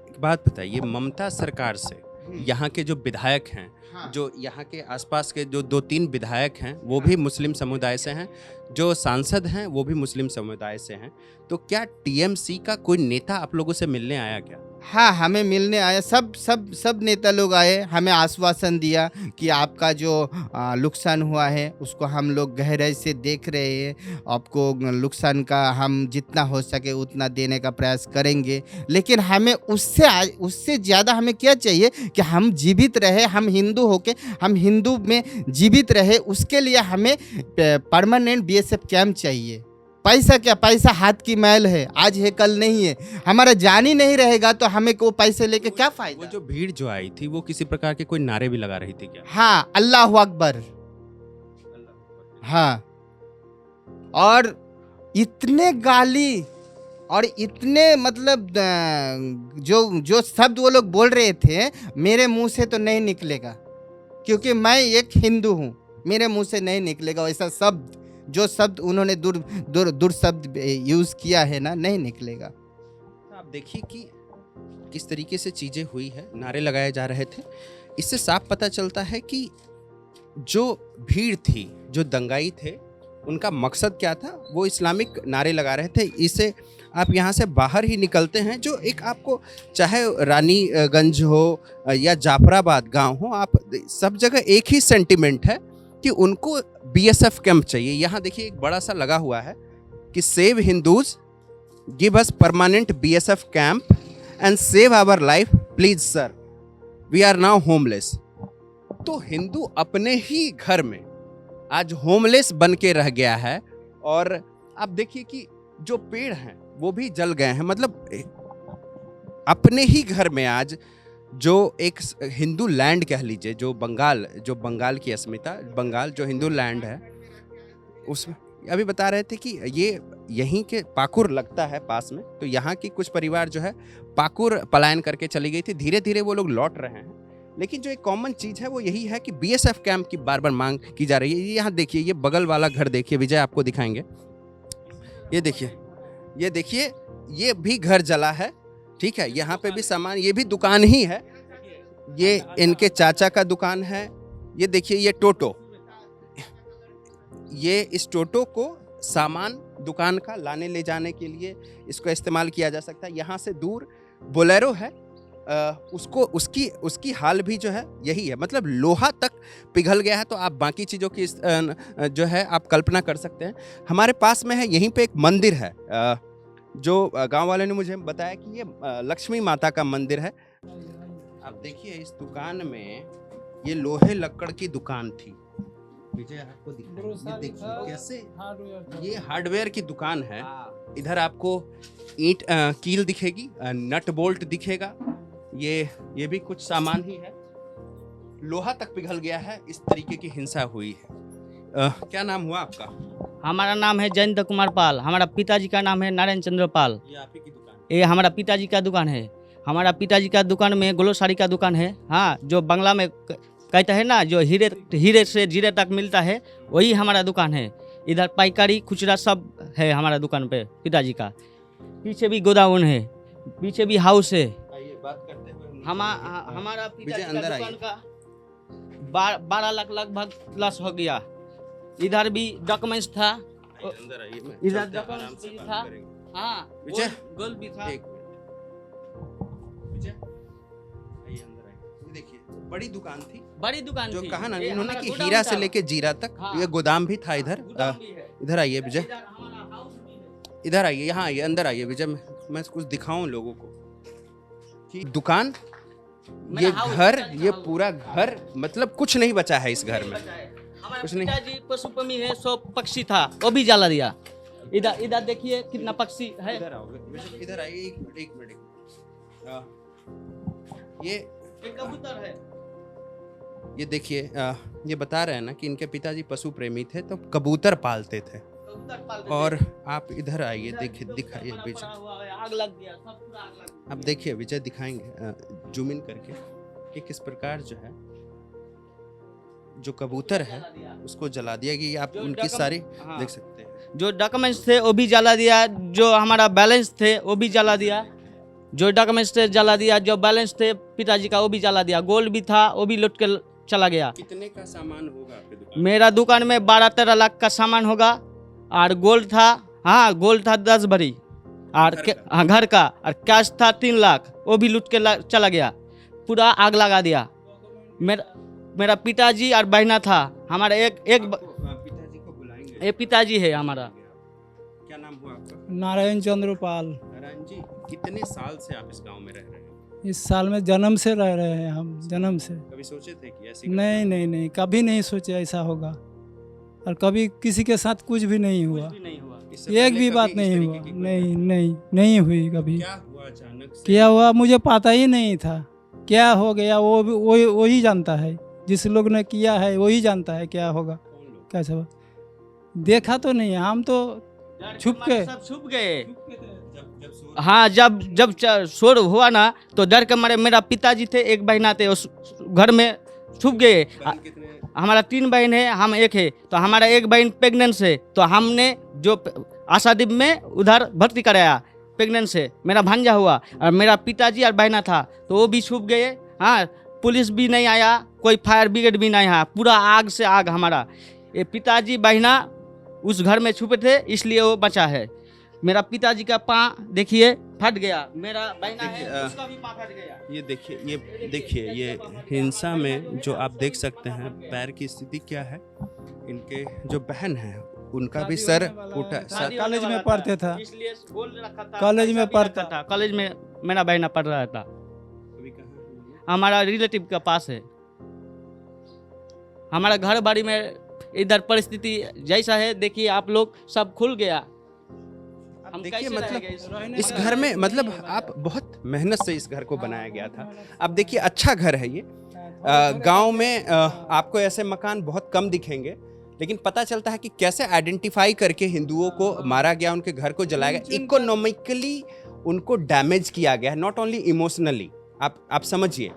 एक बात बताइए, ममता सरकार से यहाँ के जो विधायक हैं, हाँ। जो यहाँ के आसपास के जो 2-3 विधायक हैं वो भी मुस्लिम समुदाय से हैं, जो सांसद हैं वो भी मुस्लिम समुदाय से हैं। तो क्या टीएमसी का कोई नेता आप लोगों से मिलने आया क्या? हाँ, हमें मिलने आया, सब नेता लोग आए, हमें आश्वासन दिया कि आपका जो नुकसान हुआ है उसको हम लोग गहराई से देख रहे हैं, आपको नुकसान का हम जितना हो सके उतना देने का प्रयास करेंगे। लेकिन हमें उससे ज़्यादा हमें क्या चाहिए कि हम जीवित रहे, हम हिंदू होके हम हिंदू में जीवित रहे, उसके लिए हमें परमानेंट बीएसएफ कैंप चाहिए। पैसा क्या, पैसा हाथ की मैल है, आज है कल नहीं है। हमारा जान ही नहीं रहेगा तो हमें को पैसे लेके क्या फायदा। वो जो भीड़ जो आई थी वो किसी प्रकार के कोई नारे भी लगा रही थी क्या? हाँ, अल्लाह अकबर, हाँ। और इतने गाली और इतने मतलब जो शब्द वो लोग बोल रहे थे, मेरे मुंह से तो नहीं निकलेगा, क्योंकि मैं एक हिंदू हूँ, मेरे मुंह से नहीं निकलेगा वैसा शब्द। जो शब्द उन्होंने दुर्शब्द यूज किया है ना, नहीं निकलेगा। आप देखिए कि किस तरीके से चीजें हुई है, नारे लगाए जा रहे थे। इससे साफ पता चलता है कि जो भीड़ थी, जो दंगाई थे, उनका मकसद क्या था। वो इस्लामिक नारे लगा रहे थे। इसे आप यहाँ से बाहर ही निकलते हैं, जो एक आपको चाहे रानीगंज हो या जाफराबाद गांव हो, आप सब जगह एक ही सेंटिमेंट है कि उनको बीएसएफ कैंप चाहिए। यहाँ देखिए एक बड़ा सा लगा हुआ है कि save Hindus, give us permanent BSF camp and save our life please sir. We are now homeless. तो हिंदू अपने ही घर में आज होमलेस बन के रह गया है। और आप देखिए कि जो पेड़ हैं वो भी जल गए हैं। मतलब अपने ही घर में आज जो एक हिंदू लैंड कह लीजिए, जो बंगाल की अस्मिता, बंगाल जो हिंदू लैंड है, उसमें अभी बता रहे थे कि ये यहीं के पाकुर लगता है पास में, तो यहाँ की कुछ परिवार जो है पाकुर पलायन करके चली गई थी। धीरे धीरे वो लोग लौट रहे हैं। लेकिन जो एक कॉमन चीज़ है वो यही है कि बीएसएफ कैंप की बार बार मांग की जा रही है। ये यहाँ देखिए, ये बगल वाला घर देखिए, विजय आपको दिखाएंगे। ये देखिए, ये भी घर जला है। ठीक है, यहाँ पे भी सामान, ये भी दुकान ही है, ये इनके चाचा का दुकान है। ये देखिए, ये टोटो, ये इस टोटो को सामान दुकान का लाने ले जाने के लिए इसको इस्तेमाल किया जा सकता है। यहाँ से दूर बोलेरो है, उसको उसकी हाल भी जो है यही है। मतलब लोहा तक पिघल गया है, तो आप बाकी चीज़ों की जो है आप कल्पना कर सकते हैं। हमारे पास में है, यहीं पे एक मंदिर है, जो गांव वाले ने मुझे बताया कि ये लक्ष्मी माता का मंदिर है। आप देखिए, इस दुकान में ये लोहे लक्कड़ की दुकान थी। विजय आपको दिखाएं, ये देखिए कैसे ये हार्डवेयर की दुकान है। इधर आपको ईंट कील दिखेगी, नट बोल्ट दिखेगा, ये भी कुछ सामान ही है। लोहा तक पिघल गया है, इस तरीके की हिंसा हुई है। क्या नाम हुआ आपका? हमारा नाम है जयंत कुमार पाल। हमारा पिताजी का नाम है नारायण चंद्र पाल। ये आप ही की दुकान? ये हमारा पिताजी का दुकान है। हमारा पिताजी का दुकान में ग्लोसारी का दुकान है। हाँ, जो बंगला में कहते हैं ना, जो हीरे से जीरे तक मिलता है, वही हमारा दुकान है। इधर पाइकारी खुचरा सब है हमारा दुकान पे पिताजी का। पीछे भी गोदाउन है, पीछे भी हाउस है। आइए बात करते हैं। हमारा पिताजी अंदर का दुकान का 12 लाख लगभग लॉस हो गया। इधर भी डॉक्यूमेंट्स था, अंदर आइए, इधर डॉक्यूमेंट्स भी था। हाँ, विजय, गोल्ड भी था। एक मिनट। विजय, आइए अंदर आइए। ये देखिए, बड़ी दुकान थी, बड़ी दुकान जो थी। कहा ना ये इन्होंने हमारा कि गोदाम हीरा था। से लेके जीरा तक। हाँ। ये गोदाम भी था इधर। गोदाम भी है। इधर आइए विजय, इधर हमारा हाउस भी है। इधर आइए, यहाँ आइए, अंदर आइए विजय। मैं कुछ दिखाऊं लोगों को कि दुकान, ये मेरा हाउस, घर, पिताजी का ये हाउस। पूरा घर, मतलब कुछ नहीं बचा है इस घर में। हमारा कुछ नहीं। पिताजी पशुपमी है, सो पक्षी था, वो भी जला दिया। इधर देखिए कितना पक्षी है। इधर आओ विजय, इधर आइए, एक मिनट। ये एक कबूतर है। ये देखिए, ये बता रहे हैं ना कि इनके पिताजी पशु प्रेमी थे, तो कबूतर पालते थे। कबूतर पालते थे। और आप इधर आइए, इधर देखिए, जो दिखाइए पड़ा विजय। हुआ है, आग लग गया, सब पूरा आग लग गया। आप देखिए विजय, दिखाएंगे जूम इन करके कि किस प्रकार जो है जो कबूतर है उसको जला दिया गया। आप जो उनकी डॉक्यूमेंट- सारी हाँ। देख सकते हैं। जो डॉक्यूमेंट्स थे वो भी जला दिया, जो हमारा बैलेंस थे वो भी जला दिया। जो डॉक्यूमेंट्स थे जला दिया, जो बैलेंस थे पिताजी का वो भी जला दिया। गोल्ड भी था, वो भी लुट के चला गया। कितने का सामान होगा आपके दुकान? मेरा दुकान में 12-13 लाख का सामान होगा। और गोल्ड था, हाँ गोल्ड था 10 भरी। और हाँ, घर का। और कैश था 3 लाख, वो भी लूट के चला गया, पूरा आग लगा दिया। मेरा पिताजी और बहना था। हमारा एक पिताजी को बुलाएंगे। ये पिताजी है हमारा। क्या नाम हुआ आपका? नारायण चंद्र पाल। नारायण जी, कितने साल से आप इस गांव में रह रहे हैं? इस साल में जन्म से रह रहे हैं हम, जन्म से। कभी सोचे थे कि ऐसी नहीं, कभी नहीं सोचे ऐसा होगा। और कभी किसी के साथ कुछ भी नहीं हुआ, कुछ भी नहीं हुआ। इससे एक पहले भी कभी बात इस नहीं तरीके हुआ। की कोई नहीं हुई कभी। क्या हुआ अचानक से? क्या हुआ मुझे पता ही नहीं था। क्या हो गया वो ही जानता है। जिस लोग ने किया है वही जानता है क्या होगा, कौन लोग? कैसे हुआ। देखा तो नहीं, हम तो छुप के। सब छुप गए। जब शोर हाँ, जब शोर हुआ ना, तो डर के मारे मेरा पिताजी थे, एक बहना थे, उस घर में छुप गए। बहन कितने? हमारा 3 बहन है, हम एक है। तो हमारा एक बहन प्रेग्नेंट है, तो हमने जो आशादीप में उधर भर्ती कराया, प्रेग्नेंट से मेरा भांजा हुआ। और मेरा पिताजी और बहना था, तो वो भी छुप गए। हाँ, पुलिस भी नहीं आया, कोई फायर ब्रिगेड भी नहीं आया, पूरा आग से आग। हमारा ये पिताजी बहना उस घर में छुपे थे, इसलिए वो बचा है। मेरा पिताजी का पाँव देखिए फट गया, मेरा बहना देखिए, है उसका भी पाँव फट गया। ये देखिए, ये हिंसा में जो आप देख सकते हैं पैर की स्थिति क्या है। इनके जो बहन है उनका भी सर फूटा, सर कॉलेज में पढ़ते था। इसलिए गोल्ड रखा था, कॉलेज में पैसा भी पढ़ता रखा था। कॉलेज में मेरा बहना पढ़ रहा था। अभी कहाँ है? हमारा रिलेटिव के पास है। हमारा घर बाड़ी में इधर परिस्थिति जैसा है, देखिए आप लोग, सब खुल गया। हम देखिए कैसे मतलब रहेंगे इस घर में, मतलब आप बहुत मेहनत से इस घर को बनाया गया था। अब देखिए अच्छा घर है ये। गांव में आपको ऐसे मकान बहुत कम दिखेंगे, लेकिन पता चलता है कि कैसे आइडेंटिफाई करके हिंदुओं को मारा गया, उनके घर को जलाया गया, इकोनॉमिकली उनको डैमेज किया गया, नॉट ओनली इमोशनली। आप समझिए,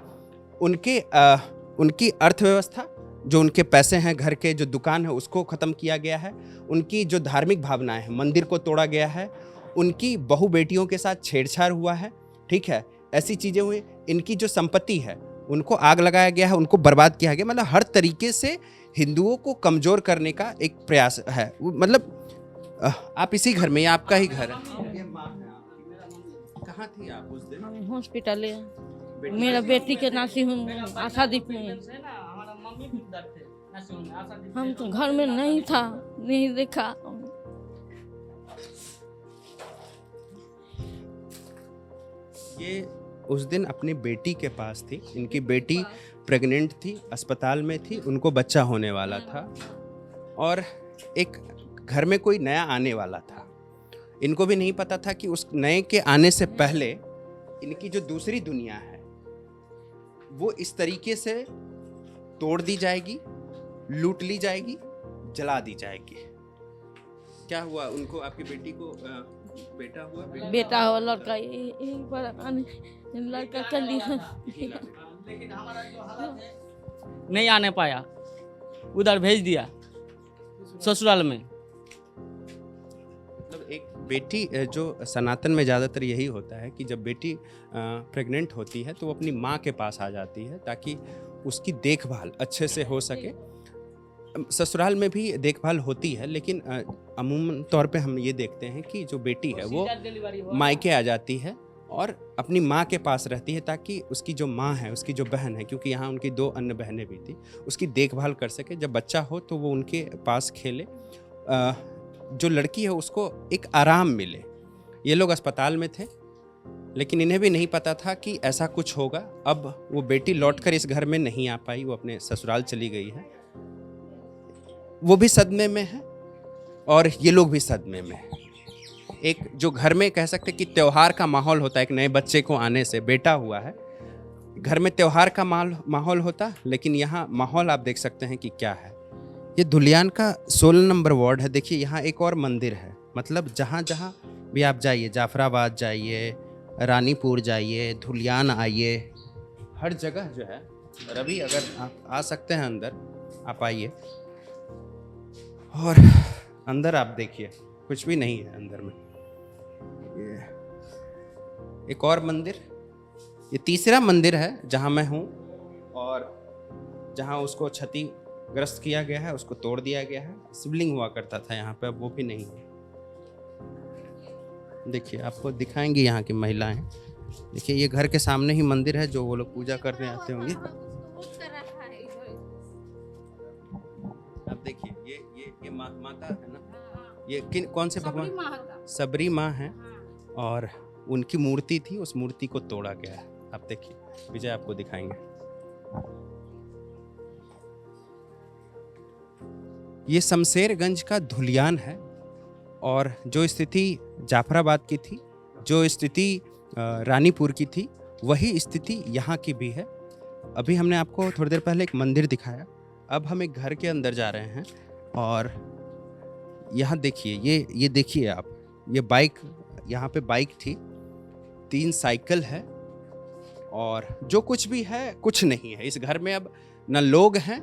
उनकी अर्थव्यवस्था, जो उनके पैसे हैं, घर के जो दुकान है उसको ख़त्म किया गया है, उनकी जो धार्मिक भावनाएं हैं, मंदिर को तोड़ा गया है, उनकी बहु बेटियों के साथ छेड़छाड़ हुआ है, ठीक है, ऐसी चीज़ें हुई। इनकी जो संपत्ति है उनको आग लगाया गया है, उनको बर्बाद किया गया। मतलब हर तरीके से हिंदुओं को कमज़ोर करने का एक प्रयास है। मतलब आप इसी घर में, ये आपका ही घर है। कहाँ थी आप उस दिन? हॉस्पिटल है। मेरा बेटी के नासी हूँ आशादीप में। हम तो घर में नहीं था, नहीं देखा। ये उस दिन अपनी बेटी के पास थी। इनकी बेटी प्रेग्नेंट थी, अस्पताल में थी, उनको बच्चा होने वाला था, और एक घर में कोई नया आने वाला था। इनको भी नहीं पता था कि उस नए के आने से पहले इनकी जो दूसरी दुनिया है वो इस तरीके से तोड़ दी जाएगी, लूट ली जाएगी, जला दी जाएगी। क्या हुआ उनको? आपकी बेटी को बेटा हुआ? बेटा हो, लड़का यही पर लड़का कर लिया। लेकिन हमारा जो हालत है, नहीं आने पाया, उधर भेज दिया ससुराल में। मतलब एक बेटी, जो सनातन में ज़्यादातर यही होता है कि जब बेटी प्रेग्नेंट होती है तो वो अपनी माँ के पास आ जाती है ताकि उसकी देखभाल अच्छे से हो सके। ससुराल में भी देखभाल होती है, लेकिन अमूमन तौर पे हम ये देखते हैं कि जो बेटी है वो मायके आ जाती है और अपनी माँ के पास रहती है ताकि उसकी जो माँ है, उसकी जो बहन है, क्योंकि यहाँ उनकी 2 अन्य बहनें भी थी, उसकी देखभाल कर सके। जब बच्चा हो तो वो उनके पास खेले, जो लड़की है उसको एक आराम मिले। ये लोग अस्पताल में थे, लेकिन इन्हें भी नहीं पता था कि ऐसा कुछ होगा। अब वो बेटी लौटकर इस घर में नहीं आ पाई, वो अपने ससुराल चली गई है। वो भी सदमे में है और ये लोग भी सदमे में है। एक जो घर में कह सकते कि त्योहार का माहौल होता है, एक नए बच्चे को आने से, बेटा हुआ है, घर में त्योहार का माहौल होता, लेकिन यहाँ माहौल आप देख सकते हैं कि क्या है। ये धुलियान का 16 नंबर वार्ड है। देखिए यहाँ एक और मंदिर है। मतलब जहाँ जहाँ भी आप जाइए, जाफराबाद जाइए, रानीपुर जाइए, धुलियान आइए, हर जगह जो है, रवि अगर आप आ सकते हैं अंदर, आप आइए और अंदर आप देखिए, कुछ भी नहीं है अंदर में। ये एक और मंदिर, ये तीसरा मंदिर है जहाँ मैं हूँ, और जहाँ उसको क्षतिग्रस्त किया गया है, उसको तोड़ दिया गया है। शिवलिंग हुआ करता था यहाँ पे, अब वो भी नहीं है। देखिए आपको दिखाएंगे यहाँ की महिलाएं। देखिए ये घर के सामने ही मंदिर है जो वो लोग पूजा करने आते होंगे। आप देखिए ये माता है ना, ये कौन से भगवान? सबरी माँ है, और उनकी मूर्ति थी, उस मूर्ति को तोड़ा गया है। आप देखिए, विजय आपको दिखाएंगे। ये शमशेरगंज का धुलियान है, और जो स्थिति जाफराबाद की थी, जो स्थिति रानीपुर की थी, वही स्थिति यहाँ की भी है। अभी हमने आपको थोड़ी देर पहले एक मंदिर दिखाया, अब हम एक घर के अंदर जा रहे हैं, और यहाँ देखिए, ये देखिए आप, ये बाइक, यहाँ पे बाइक थी, 3 साइकिल है, और जो कुछ भी है कुछ नहीं है इस घर में। अब न लोग हैं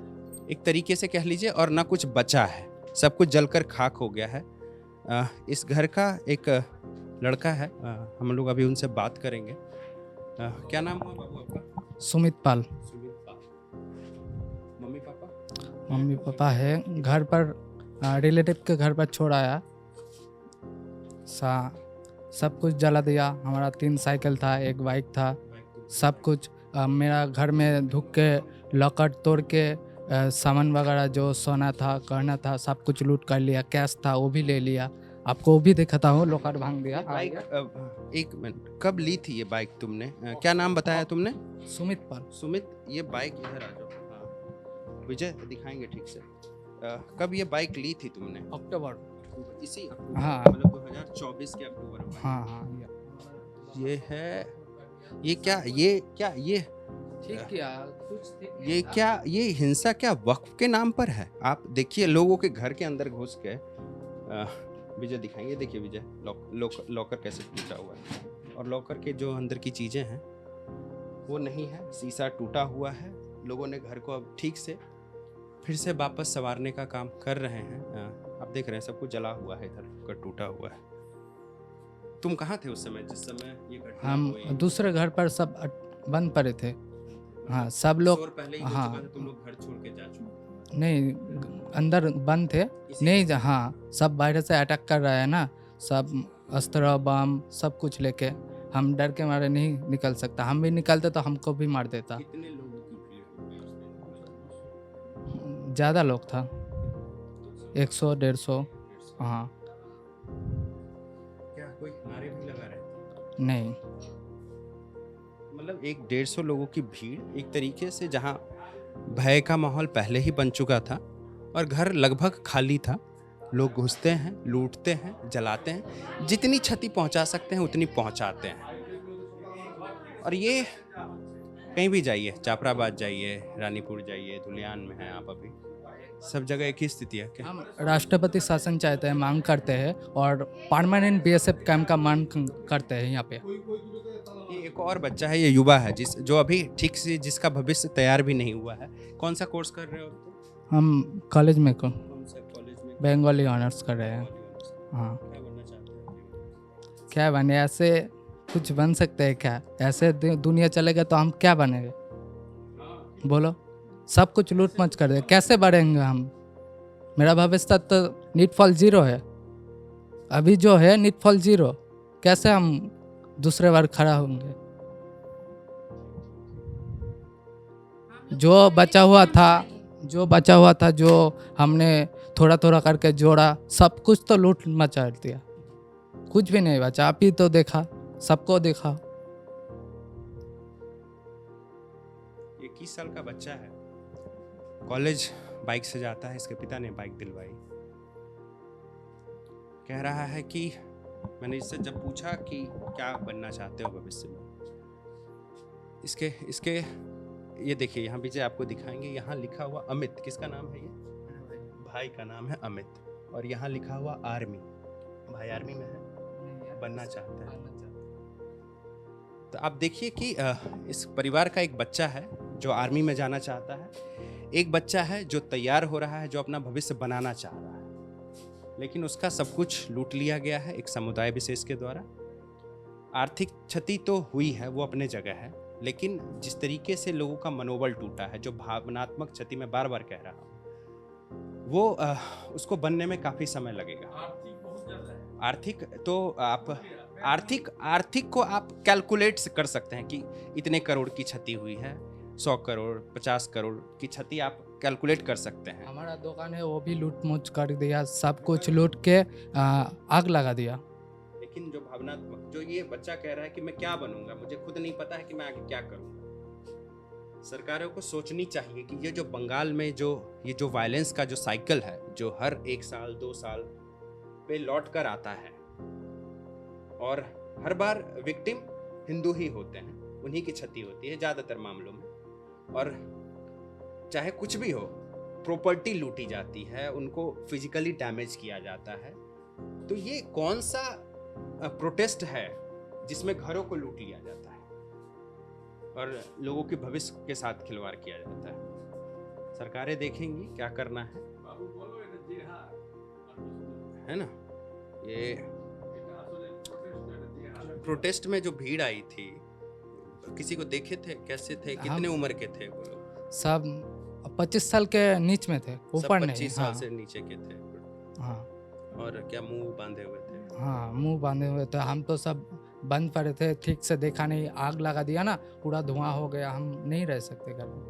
एक तरीके से कह लीजिए, और न कुछ बचा है, सब कुछ जलकर खाक हो गया है। इस घर का एक लड़का है, हम लोग अभी उनसे बात करेंगे। क्या नाम हुआ बाबू आपका? Sumit Pal. Sumit Pal. Mummy papa? Mummy papa है, घर पर रिलेटिव के घर पर छोड़ आया, सब कुछ जला दिया। हमारा 3 साइकिल था, 1 बाइक था, सब कुछ। मेरा घर में ढुक के लॉकर तोड़ के सामान वगैरह जो सोना था, गहना था, सब कुछ लूट कर लिया। कैश था वो भी ले लिया। आपको भी दिखाता हूँ, लोकर भांग दिया। बाइक एक मिनट, कब ली थी ये बाइक तुमने? क्या नाम बताया तुमने? सुमित पाल। सुमित, ये बाइक इधर आ जाओ। हाँ विजय दिखाएंगे ठीक से। कब ये बाइक ली थी तुमने? अक्टूबर। इसी अक्टूबर, हाँ। मतलब 2024 के अक्टूबर में। हाँ हाँ ये है, ये क्या ये ठीक किया, कुछ ठीक नहीं ये था। क्या, ये हिंसा क्या वक्फ के नाम पर है? आप देखिए लोगों के घर के अंदर घुस के विजय दिखाएंगे। देखिए विजय, लॉकर कैसे टूटा हुआ है, और लॉकर के जो अंदर की चीजें हैं वो नहीं है, शीशा टूटा हुआ है। लोगों ने घर को अब ठीक से फिर से वापस संवारने का काम कर रहे हैं। आप देख रहे हैं सब कुछ जला हुआ है, इधर का टूटा हुआ है। तुम कहाँ थे उस समय जिस समय ये घटना हम हुई? दूसरे घर पर सब बंद पड़े थे। हाँ सब लोग, शोर पहले ही हो हाँ। चुका था, तुम लोग घर छोड़ के जा चुके? नहीं, अंदर बंद थे। नहीं हाँ, सब बाहर से अटैक कर रहा है ना, सब अस्त्र बम सब कुछ लेके। हम डर के मारे नहीं निकल सकता, हम भी निकलते तो हमको भी मार देता। कितने लोगों की भीड़ हुई उस दिन? ज़्यादा लोग था, 100-150। हाँ क्या कोई नारे भी लगा रहे थे? नहीं, मतलब 150 लोगों की भीड़, एक तरीके से जहां भय का माहौल पहले ही बन चुका था और घर लगभग खाली था। लोग घुसते हैं, लूटते हैं, जलाते हैं, जितनी क्षति पहुंचा सकते हैं उतनी पहुंचाते हैं। और ये कहीं भी जाइए, चापराबाद जाइए, रानीपुर जाइए, धुलियान में हैं आप अभी, सब जगह एक ही स्थिति है। क्या हम राष्ट्रपति शासन चाहते हैं, मांग करते हैं, और परमानेंट बीएसएफ कैंप का मांग करते हैं यहाँ पे। ये एक और बच्चा है, ये युवा है जो अभी ठीक से, जिसका भविष्य तैयार भी नहीं हुआ है। कौन सा कोर्स कर रहे हो तुम? हम कॉलेज में कौन सा कॉलेज में? बंगाली ऑनर्स कर रहे हैं। हाँ, क्या बनना चाहते हो? क्या बने? ऐसे कुछ बन सकते हैं क्या? ऐसे दुनिया चलेगा तो हम क्या बनेंगे? बोलो, सब कुछ लूट मच कर दे, कैसे बढ़ेंगे हम? मेरा भविष्य तो नीटफॉल 0 है, अभी जो है नीटफॉल 0, कैसे हम दूसरे बार खड़ा होंगे? जो बचा हुआ था, जो हमने थोड़ा थोड़ा करके जोड़ा, सब कुछ तो लूट मचा दिया, कुछ भी नहीं बचा। आप ही तो देखा, सबको देखा। 21 साल का बच्चा है, कॉलेज बाइक से जाता है, इसके पिता ने बाइक दिलवाई। कह रहा है कि मैंने इससे जब पूछा कि क्या बनना चाहते हो भविष्य में, इसके ये देखिए, यहाँ विजय आपको दिखाएंगे, यहाँ लिखा हुआ अमित, किसका नाम है? ये भाई का नाम है अमित, और यहाँ लिखा हुआ आर्मी। भाई आर्मी में है, बनना चाहता है। तो आप देखिए कि इस परिवार का एक बच्चा है जो आर्मी में जाना चाहता है, एक बच्चा है जो तैयार हो रहा है, जो अपना भविष्य बनाना चाह रहा है, लेकिन उसका सब कुछ लूट लिया गया है एक समुदाय विशेष के द्वारा। आर्थिक क्षति तो हुई है, वो अपने जगह है, लेकिन जिस तरीके से लोगों का मनोबल टूटा है, जो भावनात्मक क्षति मैं बार बार कह रहा हूँ, वो उसको बनने में काफ़ी समय लगेगा। आर्थिक तो आप आर्थिक को आप कैलकुलेट कर सकते हैं कि इतने करोड़ की क्षति हुई है, 100 करोड़ 50 करोड़ की क्षति आप कैलकुलेट कर सकते हैं। हमारा दुकान है वो भी लूट मुच कर दिया, सब कुछ लूट के आग लगा दिया। लेकिन जो भावनात्मक, जो ये बच्चा कह रहा है कि मैं क्या बनूंगा, मुझे खुद नहीं पता है कि मैं आगे क्या करूंगा। सरकारों को सोचनी चाहिए कि ये जो बंगाल में ये जो वायलेंस का जो साइकिल है, जो हर 1 साल 2 साल पे लौट कर आता है, और हर बार विक्टिम हिंदू ही होते हैं, उन्हीं की क्षति होती है ज़्यादातर मामलों में, और चाहे कुछ भी हो, प्रॉपर्टी लूटी जाती है, उनको फिजिकली डैमेज किया जाता है। तो ये कौन सा प्रोटेस्ट है जिसमें घरों को लूट लिया जाता है और लोगों के भविष्य के साथ खिलवाड़ किया जाता है? सरकारें देखेंगी क्या करना है ना। ये प्रोटेस्ट में जो भीड़ आई थी, किसी को देखे थे? कैसे थे? कितने उम्र के थे वो लोग? सब 25 साल के नीच में थे, ऊपर नहीं। 25 साल से नीचे के थे। हाँ, और क्या मुंह बांधे हुए थे? हाँ, मुंह बांधे हुए थे। हम तो सब बंद पड़े थे, ठीक से देखा नहीं, आग लगा दिया ना, पूरा धुआं हो गया, हम नहीं रह सकते घर में।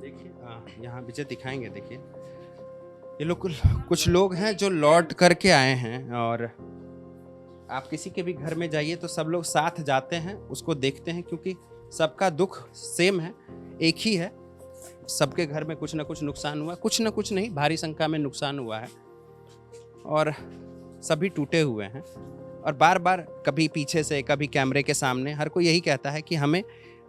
देखिए यहाँ विजय दिखाएंगे, देखिए ये लोग कुछ लोग हैं जो लौट करके आए हैं, और आप किसी के भी घर में जाइए तो सब लोग साथ जाते हैं, उसको देखते हैं, क्योंकि सबका दुख सेम है, एक ही है। सबके घर में कुछ ना कुछ नुकसान हुआ, कुछ ना कुछ नहीं, भारी संख्या में नुकसान हुआ है, और सभी टूटे हुए हैं। और बार बार कभी पीछे से कभी कैमरे के सामने हर कोई यही कहता है कि हमें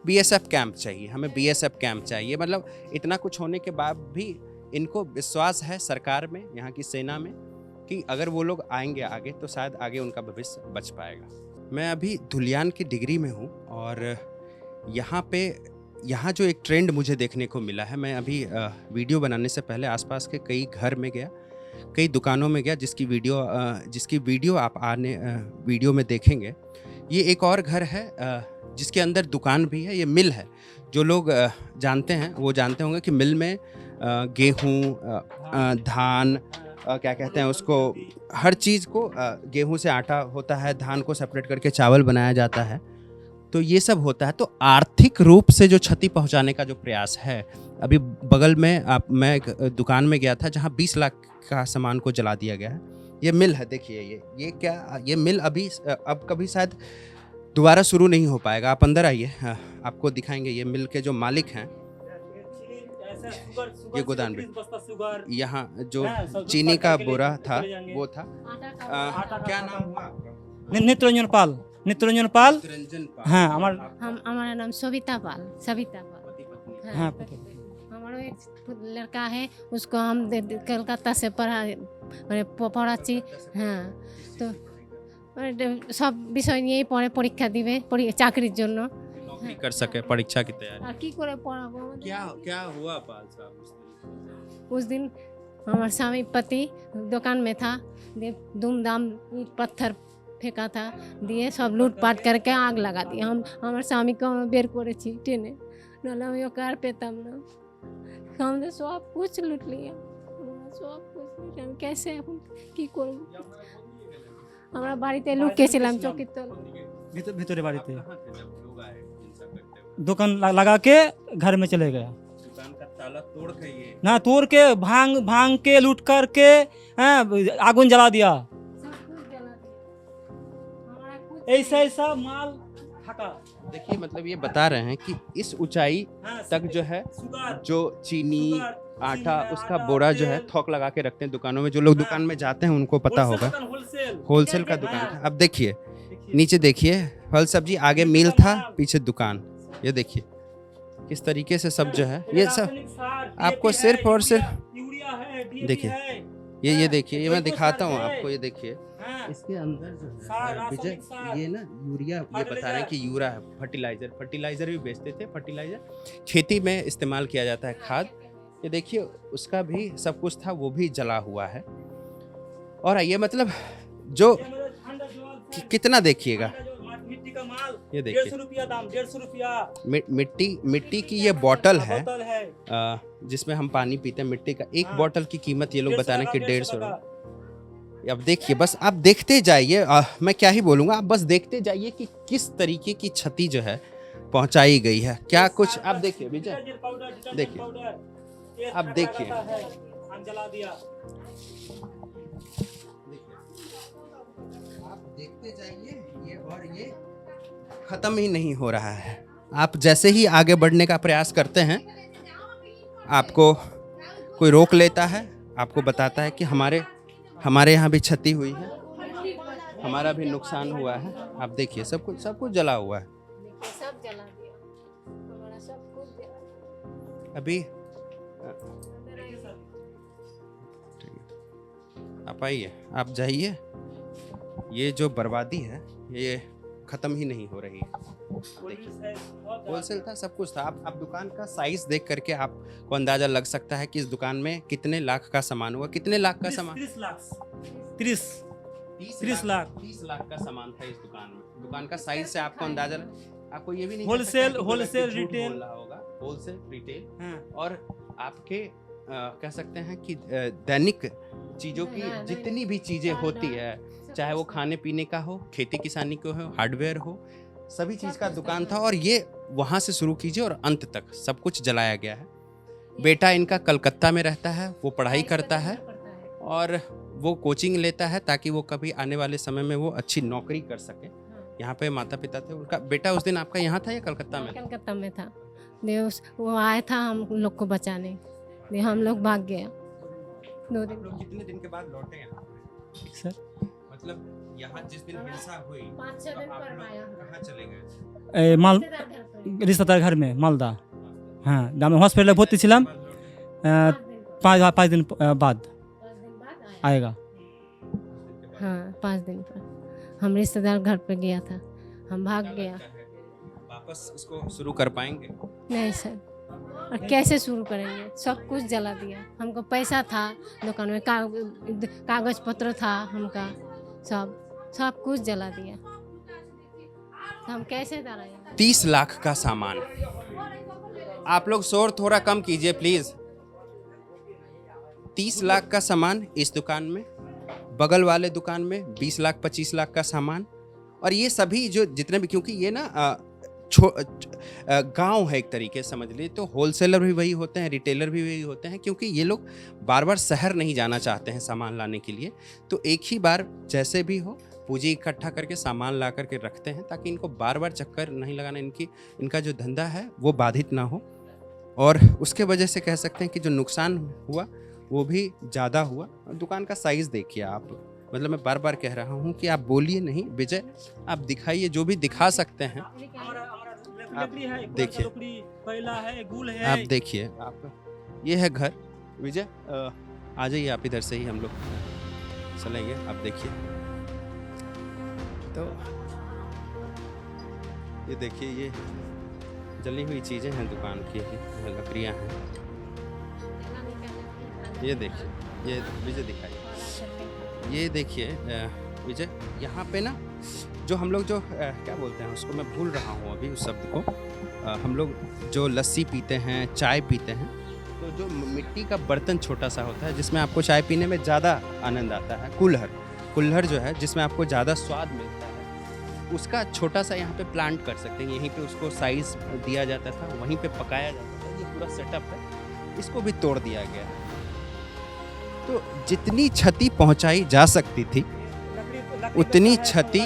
बीएसएफ कैंप चाहिए, हमें बीएसएफ कैंप चाहिए। मतलब इतना कुछ होने के बाद भी इनको विश्वास है सरकार में, यहाँ की सेना में, कि अगर वो लोग आएंगे आगे तो शायद आगे उनका भविष्य बच पाएगा। मैं अभी धुलियान की डिग्री में हूँ, और यहाँ जो एक ट्रेंड मुझे देखने को मिला है, मैं अभी वीडियो बनाने से पहले आसपास के कई घर में गया, कई दुकानों में गया, जिसकी वीडियो आप वीडियो में देखेंगे। ये एक और घर है जिसके अंदर दुकान भी है, ये मिल है। जो लोग जानते हैं वो जानते होंगे कि मिल में गेहूँ, धान, क्या कहते हैं उसको, हर चीज़ को, गेहूँ से आटा होता है, धान को सेपरेट करके चावल बनाया जाता है, तो ये सब होता है। तो आर्थिक रूप से जो क्षति पहुंचाने का जो प्रयास है, अभी बगल में मैं एक दुकान में गया था जहां 20 लाख का सामान को जला दिया गया है। ये मिल है, देखिए ये मिल अब कभी शायद दोबारा शुरू नहीं हो पाएगा। आप अंदर आइए, आपको दिखाएंगे। ये मिल के जो मालिक हैं, ये गोदान भी, यहाँ जो चीनी का बोरा था वो था। क्या नाम हुआ आपका? नित्यरंजन पाल। नित्यरंजन पाल। हाँ, हमारा नाम सविता पाल। हाँ, हमारा एक लड़का है, उसको हम कलकत्ता से पढ़ाচ্ছি। हाँ, तो सब বিষয় নিয়েই পড়ে, পরীক্ষা দিবে, চাকরির জন্য नौकरी कर सके, परीक्षा की तैयारी। আর কি করে পড়াবো? क्या हुआ पाल साहब उस दिन हमारे स्वामी पति दुकान में था, धूमधाम ईंट पत्थर फेंका था, दिए सब लूटपाट करके आग लगा दिए। हमारे स्वामी को बेर करेছি টেনে, নাহলে আমি ওকে আর পেতাম না। আমাদের সব कुछ लूट लिया, সব कुछ लूট। আমি कैसे এখন কি করব? আমরা বাড়িতে লুকিয়েছিলাম চৌকির তলায়। ভিতরে বাড়িতে दुकान लगा के घर में चले गया। दुकान का ताला तोड़ के ये ना तोड़ के भांग के लूट करके आগুন जला दिया। ऐसा माल ठका। देखिए, मतलब ये बता रहे हैं कि इस ऊंचाई तक जो है, जो चीनी, आटा, उसका बोरा जो है थोक लगा के रखते हैं दुकानों में। जो लोग दुकान में जाते हैं उनको पता होगा, होलसेल का दुकान था। अब देखिए नीचे, देखिए फल सब्जी, आगे मिल था, पीछे दुकान। ये देखिए किस तरीके से सब जो है, ये सब आपको सिर्फ और सिर्फ देखिए, ये देखिए, ये मैं दिखाता हूँ आपको। ये देखिए इसके अंदर जो है विजय, ये ना यूरिया, ये बता रहे हैं कि यूरिया है, फर्टिलाइजर भी बेचते थे। फर्टिलाइजर खेती में इस्तेमाल किया जाता है, खाद। ये देखिए उसका भी सब कुछ था, वो भी जला हुआ है। और ये मतलब जो कितना देखिएगा, ये देखिए 150 रुपया दाम, 150 रुपया। मिट्टी की ये बोतल है, जिसमें हम पानी पीते हैं। मिट्टी का एक बोतल की कीमत ये लोग बता रहे हैं कि 150 रुपये। अब देखिए, बस आप देखते जाइए, मैं क्या ही बोलूँगा, आप बस देखते जाइए कि किस तरीके की क्षति जो है पहुंचाई गई है। क्या कुछ आप देखिए विजय, देखिए, आप देखिए, आप देखते जाइए, ये और ये खत्म ही नहीं हो रहा है। आप जैसे ही आगे बढ़ने का प्रयास करते हैं, आपको कोई रोक लेता है, आपको बताता है कि हमारे यहाँ भी क्षति हुई है, हमारा भी नुकसान हुआ है। आप देखिए सब कुछ जला हुआ है। सब जला दिया, हमारा सब कुछ जला। अभी आप आइए, आप जाइए, ये जो बर्बादी है ये खत्म ही नहीं हो रही है। होलसेल था, सब कुछ था। आप दुकान का साइज देख करके आपको अंदाजा लग सकता है कि इस दुकान में कितने लाख का सामान हुआ। कितने लाख का सामान? 30 लाख का सामान था इस दुकान में। दुकान का साइज से आपको अंदाजा आपको ये भी नहीं होलसेल रिटेल बोल रहा होगा, होलसेल रिटेल। और आपके कह सकते हैं कि दैनिक चीज़ों की जितनी भी चीज़ें होती है, चाहे वो खाने पीने का हो, खेती किसानी को हो, हार्डवेयर हो, सभी चीज़ का दुकान था। और ये वहाँ से शुरू कीजिए और अंत तक सब कुछ जलाया गया है। बेटा इनका कलकत्ता में रहता है, वो पढ़ाई करता है, और वो कोचिंग लेता है ताकि वो कभी आने वाले समय में वो अच्छी नौकरी कर सके। यहाँ पे माता पिता थे, उनका बेटा उस दिन आपका यहाँ था या कलकत्ता में? कलकत्ता में था। वो आया था हम लोग को बचाने, हम लोग भाग गया 2 दिन। लोग कितने दिन के बाद लौटे यहाँ? सर मतलब यहाँ जिस दिन हिंसा हुई 5-6 दिन आप पर लोग आया। कहाँ चले गए? माल रिश्तेदार घर में मालदा। हाँ আমি হসপিটালে ভর্তি ছিলাম। 5 दिन बाद आएगा। हाँ 5 दिन पर हम रिश्तेदार घर पे गया था, हम भाग गया। वापस इसको शुरू कर पाएंगे? नहीं सर, और कैसे शुरू करेंगे? सब कुछ जला दिया। हमको पैसा था दुकान में, कागज पत्र था हमका, सब कुछ जला दिया। हम कैसे डराएंगे? 30 लाख का सामान। आप लोग शोर थोड़ा कम कीजिए प्लीज। 30 लाख का सामान इस दुकान में, बगल वाले दुकान में 20 लाख 25 लाख का सामान, और ये सभी जो जितने भी, क्योंकि ये ना गांव है एक तरीके से समझ लीजिए, तो होलसेलर भी वही होते हैं, रिटेलर भी वही होते हैं, क्योंकि ये लोग बार बार शहर नहीं जाना चाहते हैं सामान लाने के लिए, तो एक ही बार जैसे भी हो पूंजी इकट्ठा करके सामान ला करके रखते हैं ताकि इनको बार बार चक्कर नहीं लगाना, इनका जो धंधा है वो बाधित ना हो। और उसके वजह से कह सकते हैं कि जो नुकसान हुआ वो भी ज़्यादा हुआ। दुकान का साइज़ देखिए आप, मतलब मैं बार बार कह रहा हूँ कि आप बोलिए नहीं, विजय आप दिखाइए जो भी दिखा सकते हैं। आप देखिए, आप देखिए, आप ये है घर। विजय आ जाइए आप, इधर से ही हम लोग चलेंगे। आप देखिए, तो ये देखिए, ये जली हुई चीज़ें हैं दुकान की, लकड़ियाँ हैं। ये देखिए, ये विजय दिखाइए, ये देखिए विजय, यहाँ पे ना जो हम लोग जो क्या बोलते हैं उसको, मैं भूल रहा हूँ अभी उस शब्द को, हम लोग जो लस्सी पीते हैं, चाय पीते हैं, तो जो मिट्टी का बर्तन छोटा सा होता है जिसमें आपको चाय पीने में ज़्यादा आनंद आता है, कुल्हड़ जो है जिसमें आपको ज़्यादा स्वाद मिलता है, उसका छोटा सा यहाँ पे प्लांट कर सकते हैं। यहीं पे उसको साइज़ दिया जाता था, वहीं पे पकाया जाता था। ये पूरा सेटअप है, इसको भी तोड़ दिया गया है। तो जितनी क्षति पहुंचाई जा सकती थी उतनी क्षति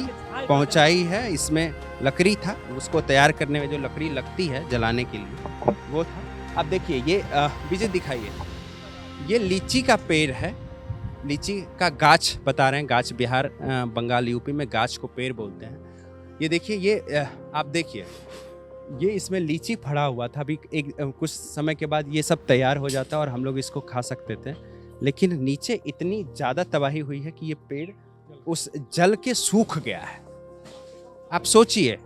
पहुंचाई है। इसमें लकड़ी था, उसको तैयार करने में जो लकड़ी लगती है जलाने के लिए वो था। अब देखिए, ये विजय दिखाइए, ये लीची का पेड़ है, लीची का गाछ बता रहे हैं, गाछ बिहार बंगाल यूपी में गाछ को पेड़ बोलते हैं। ये देखिए, ये आप देखिए, ये इसमें लीची फड़ा हुआ था। अभी एक कुछ समय के बाद ये सब तैयार हो जाता और हम लोग इसको खा सकते थे, लेकिन नीचे इतनी ज़्यादा तबाही हुई है कि ये पेड़ उस जल के सूख गया है। आप सोचिए,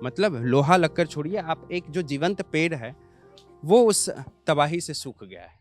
मतलब लोहा लक्कर छोड़िए, आप एक जो जीवंत पेड़ है वो उस तबाही से सूख गया है।